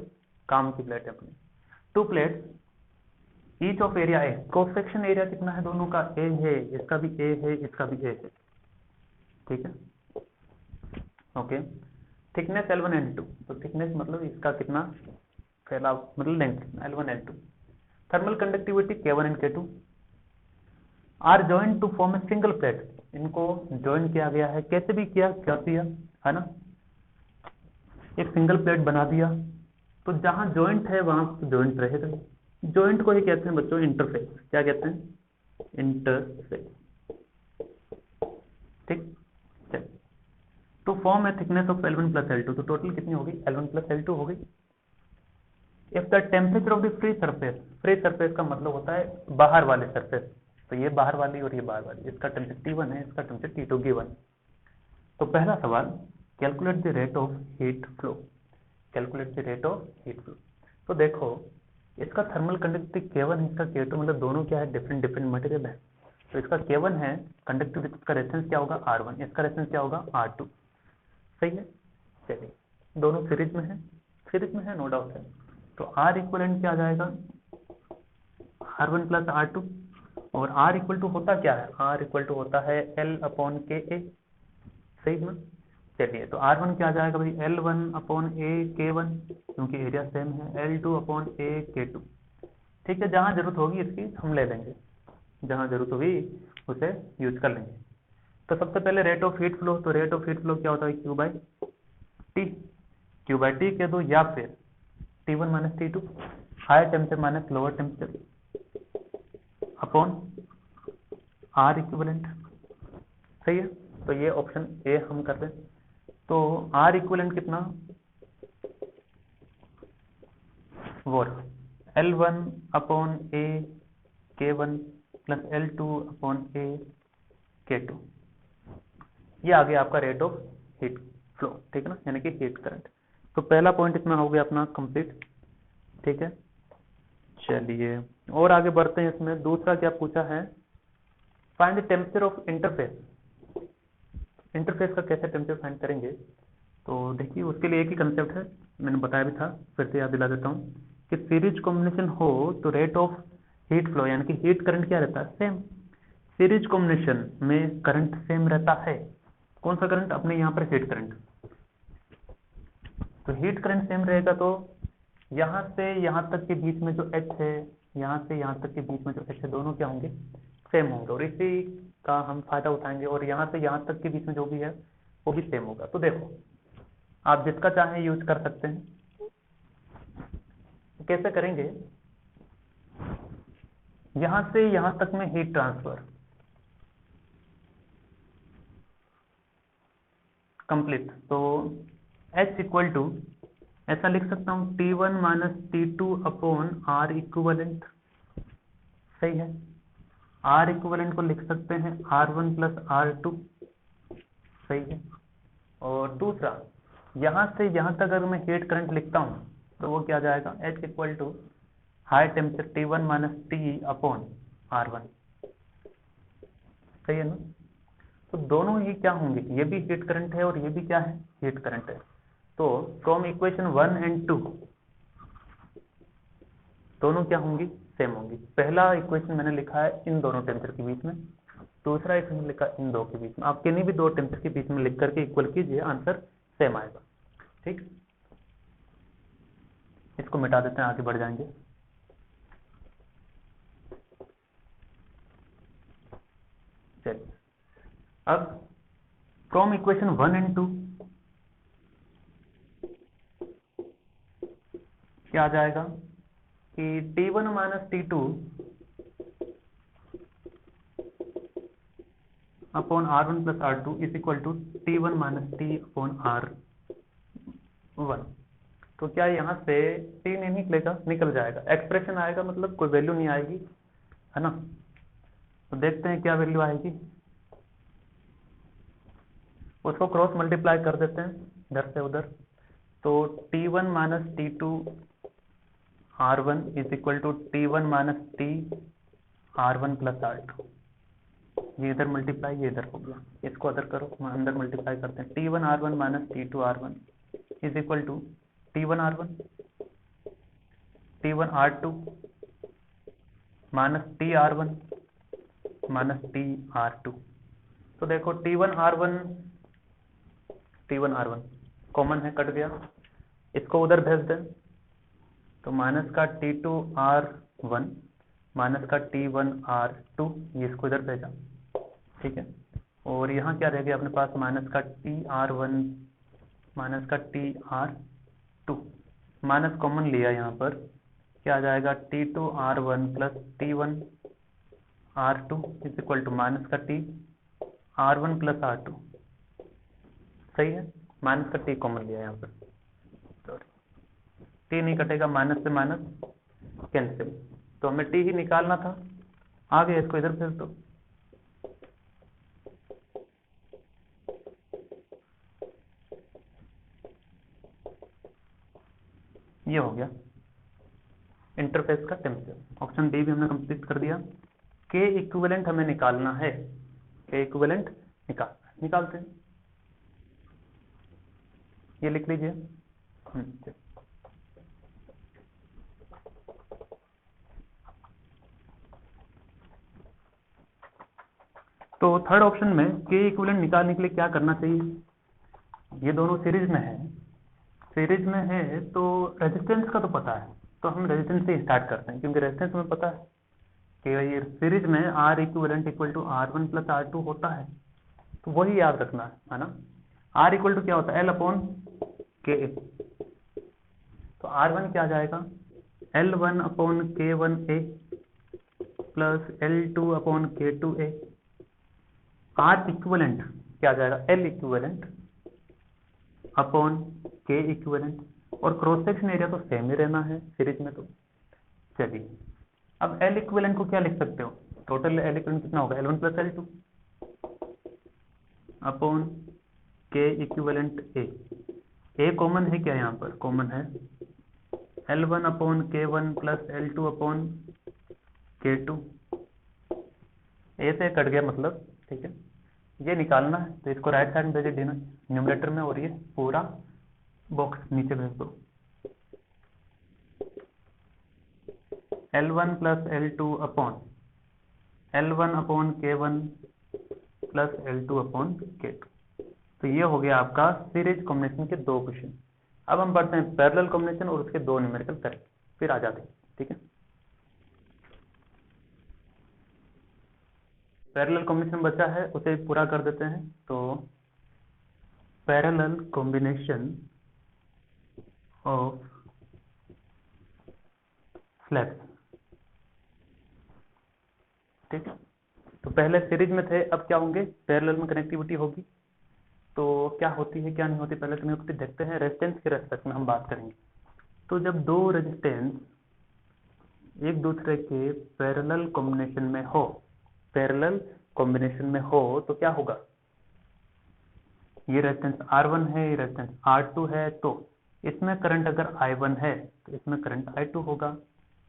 काम की प्लेट है अपनी। To plates each of area A, cross section area कितना है दोनों का, ए है, इसका भी ए है, इसका भी ए है, ठीक है, ओके। थिकनेस L1 L2, तो थिकनेस मतलब इसका कितना फैलाव, मतलब length L1 L2। Thermal conductivity K1 and K2 are joint to form a single plate, इनको ज्वाइन किया गया है, कैसे भी किया, क्या किया है ना, एक सिंगल प्लेट बना दिया, तो जहां जॉइंट है वहां जॉइंट रहेगा। जॉइंट को ही कहते हैं बच्चों इंटरफेस, क्या कहते हैं, इंटरफेस, ठीक। To form a thickness of L1 plus L2, तो टोटल कितनी होगी, L1 प्लस L2 होगी। If the temperature of the free surface, free surface का मतलब होता है बाहर वाले सरफेस, तो ये बाहर वाली और ये बाहर वाली, इसका टेम्परेचर T1 है, इसका टेम्परेचर T2 गिवन। तो पहला सवाल, calculate the rate of heat flow, calculate the rate of heat flow. तो देखो इसका थर्मल कंडक्टिविटी K1 है, इसका K2, मतलब दोनों क्या है, डिफरेंट डिफरेंट मटेरियल है, तो इसका K1 है कंडक्टिविटी, इसका रेफरेंस क्या होगा R1, इसका रेफरेंस क्या होगा R2, सही है। चलिए दोनों सीरीज में है, सीरीज में है नो डाउट है, तो R इक्वलेंट क्या आ जाएगा, R1 प्लस R2, और R इक्वल टू होता क्या है, R इक्वल टू होता है L अपॉन के ए, सही है। चलिए तो R1 क्या आ जाएगा भाई, L1 अपॉन ए K1, क्योंकि एरिया सेम है, L2 अपॉन ए K2, ठीक है। जहां जरूरत होगी इसकी हम ले लेंगे, जहां जरूरत होगी उसे यूज कर लेंगे। तो सबसे पहले रेट ऑफ हीट फ्लो, तो रेट ऑफ हीट फ्लो क्या होता है, Q by T, Q by T कह दो, या फिर T1 minus T2, higher temperature minus lower temperature upon R equivalent, सही है। तो ये ऑप्शन ए हम कर रहे हैं, तो आर इक्विवेलेंट कितना, वो L1 अपॉन ए K1 प्लस L2 अपॉन ए K2, ये आ गया आपका रेट ऑफ हीट फ्लो, ठीक है ना, यानी कि हीट करंट। तो पहला पॉइंट इतना हो गया अपना कंप्लीट, ठीक है। चलिए और आगे बढ़ते हैं, इसमें दूसरा क्या पूछा है, find the temperature of interface. Interface का कैसे टेम्परेचर फाइंड करेंगे, तो देखिए उसके लिए एक ही कंसेप्ट है, मैंने बताया भी था, फिर से याद दिला देता हूँ कि सीरीज कॉम्बिनेशन हो तो रेट ऑफ हीट फ्लो यानी कि हीट करंट क्या रहता है, सेम। सीरीज कॉम्बिनेशन में करंट सेम रहता है, कौन सा करंट, अपने यहाँ पर हीट करंट, तो हीट करंट सेम रहेगा, तो यहाँ से यहाँ तक के बीच में जो H है, यहाँ से यहाँ तक के बीच में जो H है, दोनों क्या होंगे, सेम होंगे, और इसी का हम फायदा उठाएंगे, और यहाँ से यहाँ तक के बीच में जो भी है वो भी सेम होगा। तो देखो आप जिसका चाहें यूज कर सकते हैं, कैसे करेंगे, यहां से यहां तक में हीट ट्रांसफर कंप्लीट, तो H इक्वल टू ऐसा लिख सकता हूं T1 minus T2 upon R equivalent, सही है। R इक्विवेलेंट को लिख सकते हैं R1 प्लस R2, सही है। और दूसरा, यहाँ से यहाँ तक अगर मैं हीट करंट लिखता हूँ तो वो क्या जाएगा, H equal to high temperature T1 minus T upon R1, सही है ना। तो दोनों ही क्या होंगे, ये भी हीट करंट है और ये भी क्या है, हीट करंट है। तो फ्रॉम इक्वेशन 1 एंड 2 दोनों क्या होंगी, सेम होंगी। पहला इक्वेशन मैंने लिखा है इन दोनों टेम्परेचर के बीच में, दूसरा इक्वेशन लिखा इन दो के बीच में। आप किन्हीं भी दो टेम्परेचर के बीच में लिख करके इक्वल कीजिए, आंसर सेम आएगा। ठीक, इसको मिटा देते हैं, आगे बढ़ जाएंगे। चलिए, अब फ्रॉम इक्वेशन 1 एंड 2 क्या आ जाएगा कि T1 minus T2 upon R1 plus R2 is equal to T1 minus T upon R1। तो क्या यहाँ से T नहीं निकलेगा, निकल जाएगा, एक्सप्रेशन आएगा, मतलब कोई वैल्यू नहीं आएगी, है ना। तो देखते हैं क्या वैल्यू आएगी, उसको क्रॉस मल्टीप्लाई कर देते हैं इधर से उधर। तो T1 minus T2 R1 is equal to T1 minus T R1 plus R2। ये इधर मल्टीप्लाई, ये इधर हो गया, इसको अदर करो, अंदर मल्टीप्लाई करते हैं। T1 R1 minus T2 R1 is equal to T1 R1 T1 R2 minus T R1 minus T R2। तो देखो T1 R1 कॉमन है, कट गया, इसको उधर भेज दें। तो माइनस का T2 R1 माइनस का T1 R2, ये इसको इधर भेजा, ठीक है। और यहाँ क्या रह गया अपने पास, माइनस का TR1 माइनस का TR2, माइनस कॉमन लिया, यहाँ पर क्या आ जाएगा, T2 R1 plus T1 R2 is equal to minus का T R1 प्लस R2, सही है। माइनस का T कॉमन लिया यहाँ पर, T नहीं कटेगा, माइनस से माइनस कैंसिल, तो हमें T ही निकालना था, आ गया, इसको इधर भेज दो। ये हो गया इंटरफेस का टेम्परेचर। ऑप्शन डी भी हमने कंप्लीट कर दिया। के इक्विवेलेंट हमें निकालना है, के इक्विवेलेंट निकालते हैं, ये लिख लीजिए। तो थर्ड ऑप्शन में के इक्विवेलेंट निकालने के लिए क्या करना चाहिए, ये दोनों सीरीज में है, सीरीज में है तो रेजिस्टेंस का तो पता है, तो हम रेजिस्टेंस से स्टार्ट करते हैं, क्योंकि रेजिस्टेंस हमें पता है कि सीरीज में R equivalent equal to R1 plus R2 होता है, तो वही याद रखना है ना। R इक्वल टू क्या होता है, L अपॉन के, तो R1 क्या आ जाएगा, L1 upon K1A plus L2 upon K2A। R equivalent क्या आ जाएगा, L इक्विवेलेंट अपॉन के इक्विवेलेंट, और क्रॉस सेक्शन एरिया तो सेम ही रहना है सीरीज में। तो चलिए, अब L इक्विवेलेंट को क्या लिख सकते हो, टोटल L इक्विवेलेंट कितना होगा, L1 प्लस L2 अपॉन के इक्विवेलेंट A कॉमन है क्या, यहाँ पर कॉमन है L1 upon K1 plus L2 upon K2, A से कट गया मतलब, ठीक है। ये निकालना है तो इसको राइट साइड में भेजे न्यूमरेटर में, और ये पूरा बॉक्स नीचे भेज दो। L1 plus L2 upon L1 upon K1 plus L2 upon K2। तो ये हो गया आपका सीरीज कॉम्बिनेशन के दो क्वेश्चन। अब हम पढ़ते हैं पैरेलल कॉम्बिनेशन और उसके दो न्यूमेरिकल तरीके, फिर आ जाते हैं, ठीक है। पैरेलल कॉम्बिनेशन बचा है, उसे पूरा कर देते हैं। तो पैरेलल कॉम्बिनेशन ऑफ स्लैब्स, ठीक है। तो पहले सीरीज में थे, अब क्या होंगे, पैरेलल में कनेक्टिविटी होगी। तो क्या होती है क्या नहीं होती, पहले कनेक्टिविटी देखते हैं, रेजिस्टेंस के रेस्पेक्ट में हम बात करेंगे। तो जब दो रेजिस्टेंस एक दूसरे के पैरेलल कॉम्बिनेशन में हो, पैरेलल कॉम्बिनेशन में हो तो क्या होगा, ये रेजिस्टेंस R1 है, ये रेजिस्टेंस R2 है, तो इसमें करंट अगर I1 है तो इसमें करंट I2 होगा।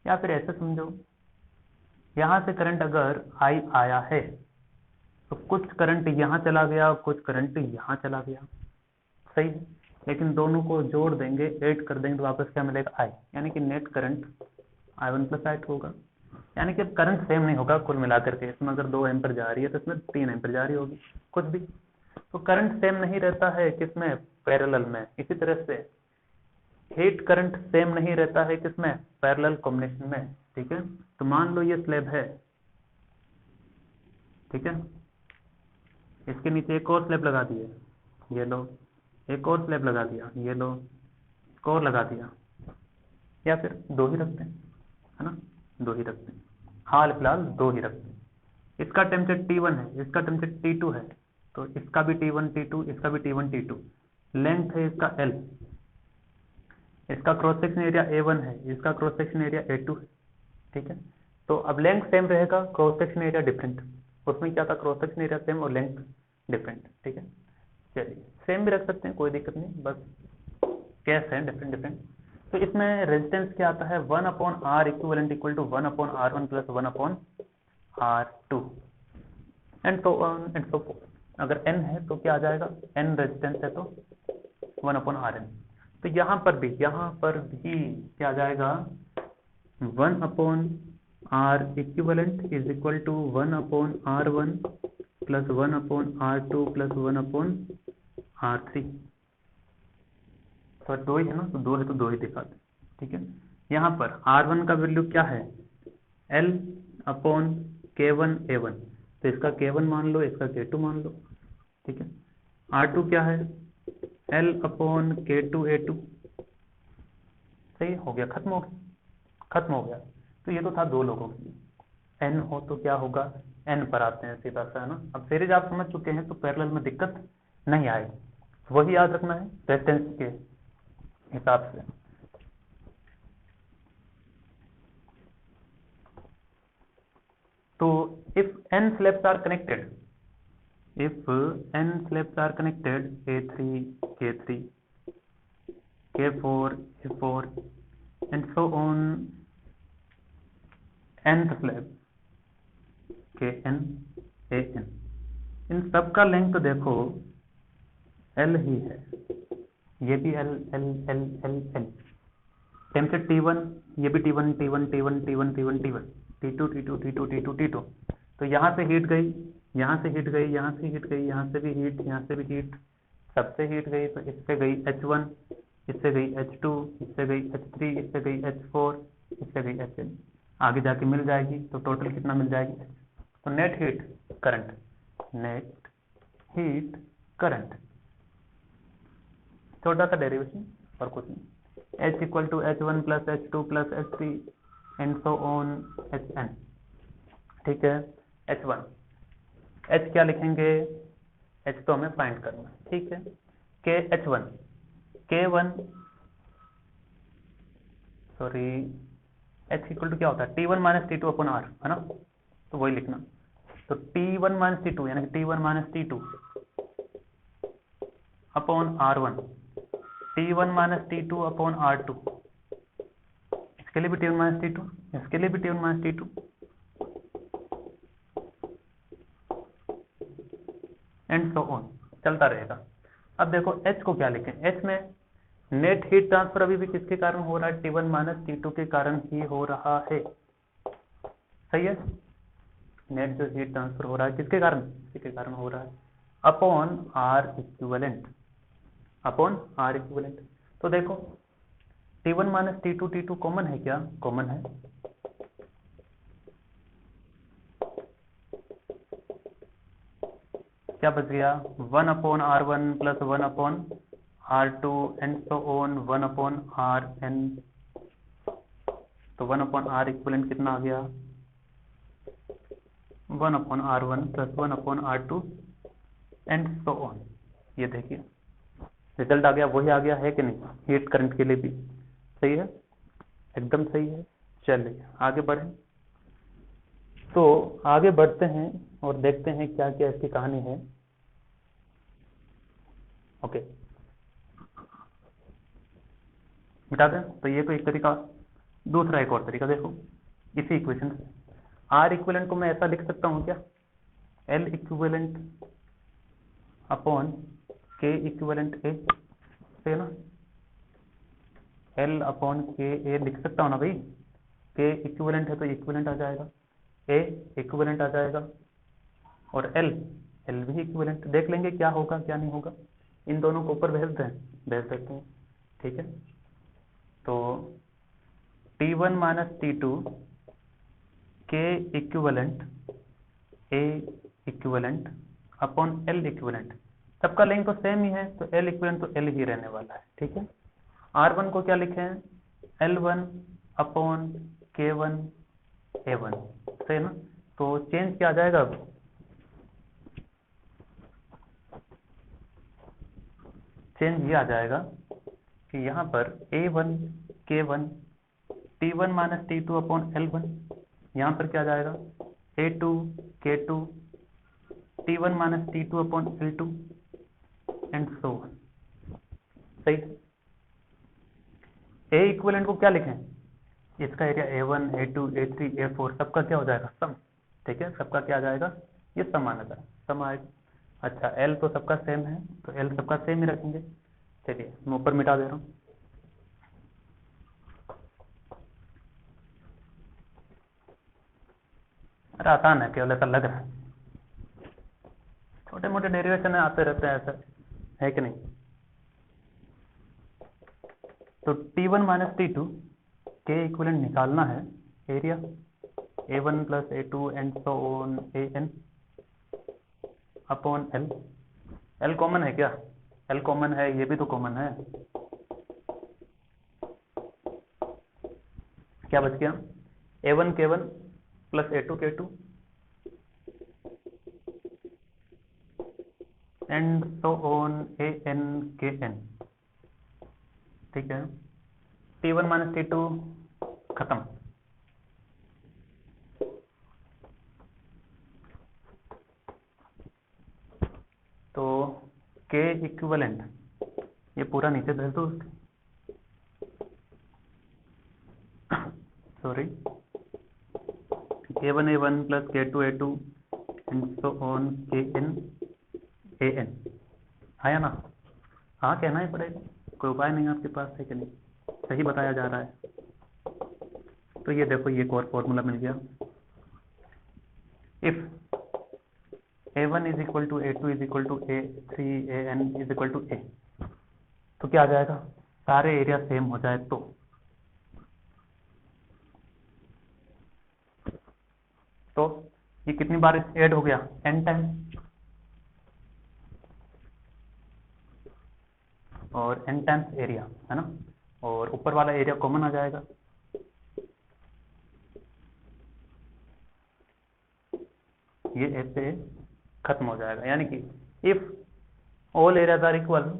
या फिर ऐसे समझो, यहां से करंट अगर I आया है तो कुछ करंट यहां चला गया, कुछ करंट यहां चला गया, सही है। लेकिन दोनों को जोड़ देंगे, ऐड कर देंगे तो वापस क्या मिलेगा, I, यानी कि net current I1 plus I2 होगा। यानी कि करंट सेम नहीं होगा कुल मिलाकर के, इसमें अगर 2 एम्पर जा रही है तो इसमें 3 एम्पर जा रही होगी, कुछ भी। तो करंट सेम नहीं रहता है किसमें, पैरेलल में। इसी तरह से हीट करंट सेम नहीं रहता है किसमें, पैरेलल कॉम्बिनेशन में, ठीक है। तो मान लो ये स्लैब है, ठीक है, इसके नीचे एक और स्लैब लगा दिए, ये लो, एक और स्लैब लगा दिया, ये लो, एक और लगा दिया, या फिर 2 ही रखते हैं, है ना, 2 ही रखते हैं, हाल फिलहाल 2 ही रखते हैं। इसका टेम्परेचर T1 है, इसका टेम्परेचर T2 है, तो इसका भी T1 T2, इसका भी T1 T2। लेंथ है इसका L, इसका क्रॉस सेक्शन एरिया A1 है, इसका क्रॉस सेक्शन एरिया A2 है, ठीक है। तो अब लेंथ सेम रहेगा, क्रॉस सेक्शन एरिया डिफरेंट, उसमें क्या था, क्रॉस सेक्शन एरिया सेम और लेंथ डिफरेंट, ठीक है। चलिए सेम भी रख सकते हैं, कोई दिक्कत नहीं, बस केस है डिफरेंट डिफरेंट। तो इसमें रेजिस्टेंस क्या आता है, 1/R equivalent equal to 1/R1 plus 1/R2 and so on and so forth. अगर n है तो क्या आ जाएगा, n रेजिस्टेंस है तो 1/Rn। तो यहाँ पर भी क्या आ जाएगा, 1/R equivalent is equal to 1/R1 plus 1/R2 plus 1/R3। तो 2 ही है ना, तो 2 है तो 2 ही दिखाते, ठीक है। यहाँ पर R1 का वैल्यू क्या है, L/K1A1, तो इसका K1 मान लो, इसका K2 मान लो, ठीक है। R2 क्या है, L/K2A2, सही हो गया, खत्म हो गया। तो ये तो था 2 लोगों के लिए। n हो तो क्या होगा, n पर आते हैं सीधा सा, है ना। अब सीरीज आप समझ चुके हैं तो पैरेलल में दिक्कत नहीं आएगी, वही याद रखना है रेजिस्टेंस के हिसाब से। तो if n slabs are connected, A3 K3 K4 A4 and so on, nth slab Kn An, इन सब का लेंथ तो देखो L ही है, ये भी L L L L L। Temperature T1, ये भी T1 T1 T1 T1 T1 T1 T2 T2 T2 T2 T2। तो यहाँ से हीट गई, यहाँ से हीट गई, यहाँ से हीट गई, यहाँ से भी हीट, यहाँ से भी हीट, सबसे हीट गई, तो इससे गई H1, इससे गई H2, इससे गई H3, इससे गई H4, इससे गई Hn, आगे जाके मिल जाएगी, तो टोटल कितना मिल जाएगी। तो नेट हीट करंट, छोटा सा डेरिवेशन और कुछ नहीं, H equal to H1 plus H2 plus H3 and so on Hn, ठीक है। H1, H क्या लिखेंगे, H तो हमें फाइंड करना, ठीक है। H1 K1 sorry H equal to क्या होता है, T1 माइनस T2 अपन R, है ना, तो वही लिखना। तो T1 माइनस T2 यानी कि T1 minus T2 upon R1, T1 minus T2 upon R2, इसके लिए भी T1 माइनस T2, इसके लिए भी T1 minus T2 and so on, चलता रहेगा। अब देखो H को क्या लिखें, H में नेट हीट ट्रांसफर अभी भी किसके कारण हो रहा है, T1 माइनस T2 के कारण ही हो रहा है, सही है। नेट जो हीट ट्रांसफर हो रहा है किसके कारण, इसी के कारण हो रहा है, अपॉन R इक्विवेलेंट, तो देखो T1 माइनस T2 कॉमन है क्या, कॉमन है, क्या बच गया, 1/R1 plus 1/R2 and so on 1/Rn, तो 1/R इक्विवेलेंट कितना आ गया, 1/R1 plus 1/R2 and so on. ये देखिए रिजल्ट आ गया, वही आ गया है कि नहीं, हीट करंट के लिए भी सही है, एकदम सही है। चलिए आगे बढ़ें। तो आगे बढ़ते हैं और देखते हैं क्या क्या इसकी कहानी है। ओके, मिटा दें। तो ये तो एक तरीका। दूसरा एक और तरीका देखो, इसी इक्वेशन से आर इक्विवेलेंट को मैं ऐसा लिख सकता हूँ क्या, एल इक्विवेलेंट अपॉन के इक्विवेलेंट ए से ना, एल अपॉन के ए लिख सकता हूँ ना भाई। के इक्विवेलेंट है तो इक्विवेलेंट आ जाएगा, ए इक्विवेलेंट आ जाएगा, और एल एल भी इक्विवेलेंट। देख लेंगे क्या होगा क्या नहीं होगा। इन दोनों को ऊपर भेज देते हैं। ठीक है, तो T1 माइनस T2 के इक्विवेलेंट ए इक्विवेलेंट अपॉन एल इक्विवेलेंट। सबका लेंथ तो सेम ही है, तो एल इक्विवेलेंट तो एल ही रहने वाला है। ठीक है, R1 को क्या लिखे हैं, L1 अपॉन K1 A1 सही ना। तो चेंज क्या आ जाएगा, अब चेंज ये आ जाएगा कि यहाँ पर A1 K1 T1 minus T2 upon L1, यहाँ पर क्या आ जाएगा A2 K2 T1 minus T2 upon L2 and so on. सही। ए इक्विवेलेंट को क्या लिखें, इसका area A1 A2 A3 A4 सबका क्या हो जाएगा, सम। ठीक है, सबका क्या आ जाएगा, ये सम आना था, सम आएगा। अच्छा, एल तो सबका सेम है, तो एल सबका सेम ही रखेंगे। चलिए मैं ऊपर मिटा दे रहा हूँ। अरे आसान है, केवल ऐसा लग रहा है। छोटे मोटे डेरिवेशन आते रहते हैं, ऐसा है कि नहीं। तो T1 माइनस T2 के इक्विवेलेंट निकालना है, area A1 plus A2 and so on AN upon L। L common है क्या, L कॉमन है, ये भी तो कॉमन है। क्या बच गया, A1 K1 plus A2 K2 and so on AN KN। ठीक है, T1 माइनस T2 खत्म। तो के इक्विवेलेंट ये पूरा नीचे भेज दो, sorry K1 A1 plus K2 A2 and so on KN AN। आया ना, हाँ कहना ही पड़ेगा, कोई उपाय नहीं आपके पास है कि नहीं, सही बताया जा रहा है। तो ये देखो, ये एक और फॉर्मूला मिल गया। If A1 is equal to A2 is equal to A3 AN is equal to A, तो क्या आ जाएगा, सारे एरिया सेम हो जाए तो ये कितनी बार ऐड हो गया, n टाइम, और n टाइम्स एरिया है ना, और ऊपर वाला एरिया कॉमन आ जाएगा। ये ऐसे खत्म हो जाएगा, यानी कि if all areas are equal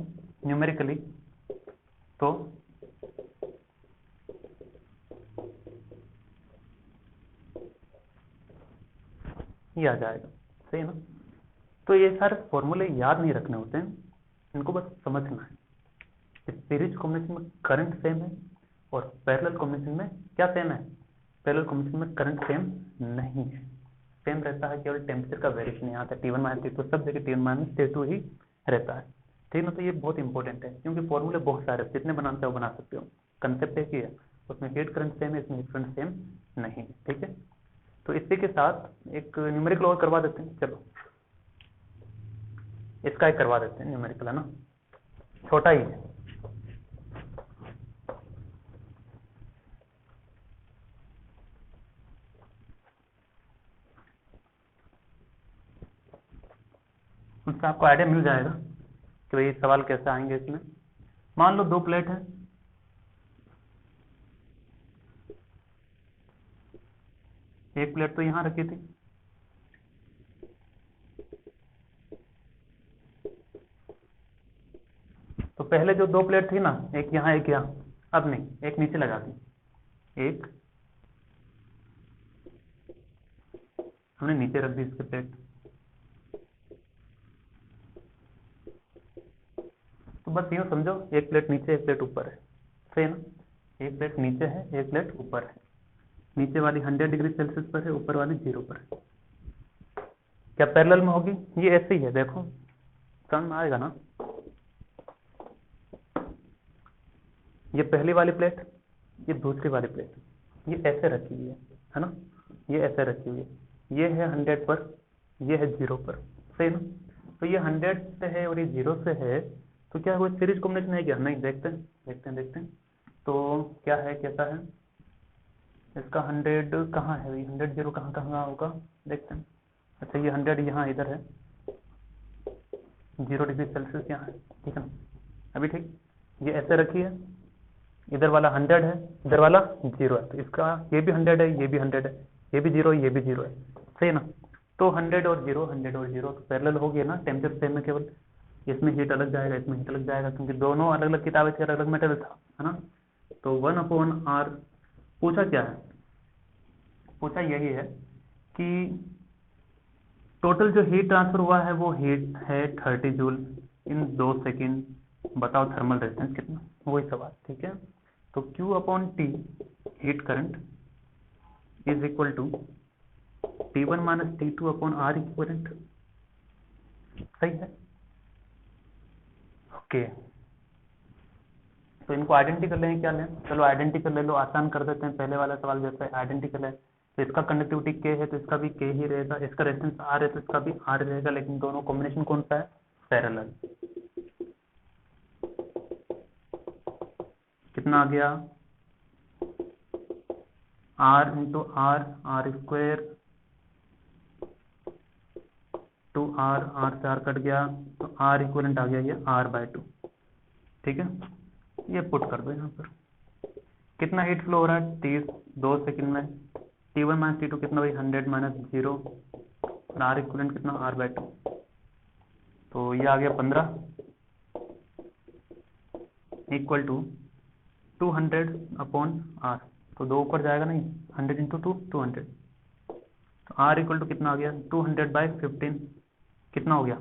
numerically, तो ये आ जाएगा। सही ना। तो ये सारे फॉर्मूले याद नहीं रखने होते हैं, इनको बस समझना है। सीरीज कॉम्बिनेशन में करंट सेम है, और पैरेलल कॉम्बिनेशन में क्या सेम है, पैरेलल कॉम्बिनेशन में करंट सेम नहीं है। सेम रहता है, केवल टेम्परेचर का वेरिएशन यहाँ था T1 माइनस T2, सब जगह T1 माइनस T2 ही रहता है। ठीक ना। तो ये बहुत इंपॉर्टेंट है, क्योंकि फॉर्मूले बहुत सारे, जितने बनाना चाहो बना सकते हो, कंसेप्ट एक ही है, उसमें हीट करंट सेम है, इसमें हीट करंट सेम नहीं है। ठीक है, तो इसी के साथ एक न्यूमेरिकल और करवा देते हैं। चलो इसका एक करवा देते हैं न्यूमेरिकल, है ना, छोटा ही है। उससे आपको आइडिया मिल जाएगा कि भाई सवाल कैसे आएंगे इसमें। मान लो दो प्लेट है, एक प्लेट तो यहाँ रखी थी, तो पहले जो दो प्लेट थी ना, एक यहाँ एक यहाँ, अब नहीं, एक नीचे लगा दी, एक हमने नीचे रख दी इसके प्लेट। तो बस यूँ समझो, एक प्लेट नीचे एक प्लेट ऊपर है, सही है ना। एक प्लेट नीचे है एक प्लेट ऊपर है, नीचे वाली 100 डिग्री सेल्सियस पर है, ऊपर वाली 0 पर है। क्या पैरेलल में होगी? ये ऐसे ही है, देखो समझ में आएगा ना। ये पहली वाली प्लेट, ये दूसरी वाली प्लेट, ये ऐसे रखी हुई है ना, ये ऐसे रखी हुई है। ये है 100 पर, ये है 0 पर, सही ना। तो ये 100 से है और ये 0 से है, तो क्या कोई सीरीज कॉम्बिनेशन है क्या? नहीं, देखते हैं देखते हैं देखते हैं। तो क्या है, कैसा है इसका? 100 कहाँ है भाई? 100 0 कहाँ कहाँ होगा, देखते हैं। अच्छा, ये 100 यहाँ इधर है, 0 डिग्री सेल्सियस यहाँ है, ठीक है ना। अभी ठीक, ये ऐसे रखी है, इधर वाला 100 है, इधर वाला 0 है, तो इसका ये भी 100 है, ये भी 100 है, ये भी 0 है, ये भी 0 है, सही है ना। तो 100 और 0, 100 और 0 तो पैरेलल हो गया ना, टेम्परेचर सेम है, केवल इसमें हीट अलग जाएगा, इसमें हीट अलग जाएगा, क्योंकि दोनों अलग अलग किताबें थी, अलग अलग मेटल था, है ना। तो 1/r पूछा क्या है? पूछा यही है कि टोटल जो हीट ट्रांसफर हुआ है वो हीट है 30 जूल इन 2 सेकेंड, बताओ थर्मल रेजिस्टेंस कितना, वही सवाल, ठीक है। तो Q/T heat current is equal to T1 minus T2/R equivalent, सही है। ओके, तो इनको आइडेंटिकल लें, क्या लें? चलो आइडेंटिकल ले लो, आसान कर देते हैं। पहले वाला सवाल जैसा है आइडेंटिकल है, तो इसका कंडक्टिविटी K है तो इसका भी K ही रहेगा, इसका रेजिस्टेंस R है तो इसका भी R रहेगा, लेकिन दोनों कॉम्बिनेशन कौन सा है? पैरेलल। कितना आ गया? R into R, R square to R, R से R कट गया, तो R इक्वलेंट आ गया ये R/2, ठीक है। ये पुट कर दो यहाँ पर। कितना हीट फ्लो हो रहा है? 30 2 सेकंड में। T1 माइनस T2 कितना भाई? 100 माइनस 0, और R इक्वलेंट कितना? R/2, तो ये आ गया 15 इक्वल टू 200/R, तो 2 ऊपर जाएगा नहीं, 100 इंटू 2 200, तो R इक्वल टू कितना आ गया? 200/15, कितना हो गया?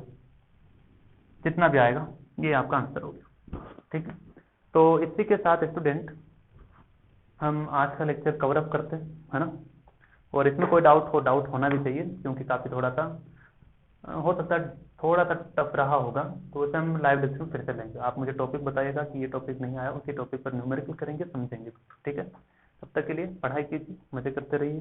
जितना भी आएगा ये आपका आंसर हो गया, ठीक है। तो इसी के साथ स्टूडेंट हम आज का लेक्चर कवर अप करते हैं, है ना। और इसमें कोई डाउट होना भी चाहिए, क्योंकि काफ़ी थोड़ा सा हो सकता है थोड़ा सा टफ रहा होगा, तो उसे हम लाइव लेक्चर फिर से लेंगे। आप मुझे टॉपिक बताइएगा कि ये टॉपिक नहीं आया, उसी टॉपिक पर न्यूमेरिकल करेंगे, समझेंगे, ठीक है। तब तक के लिए पढ़ाई कीजिए, मजे करते रहिए।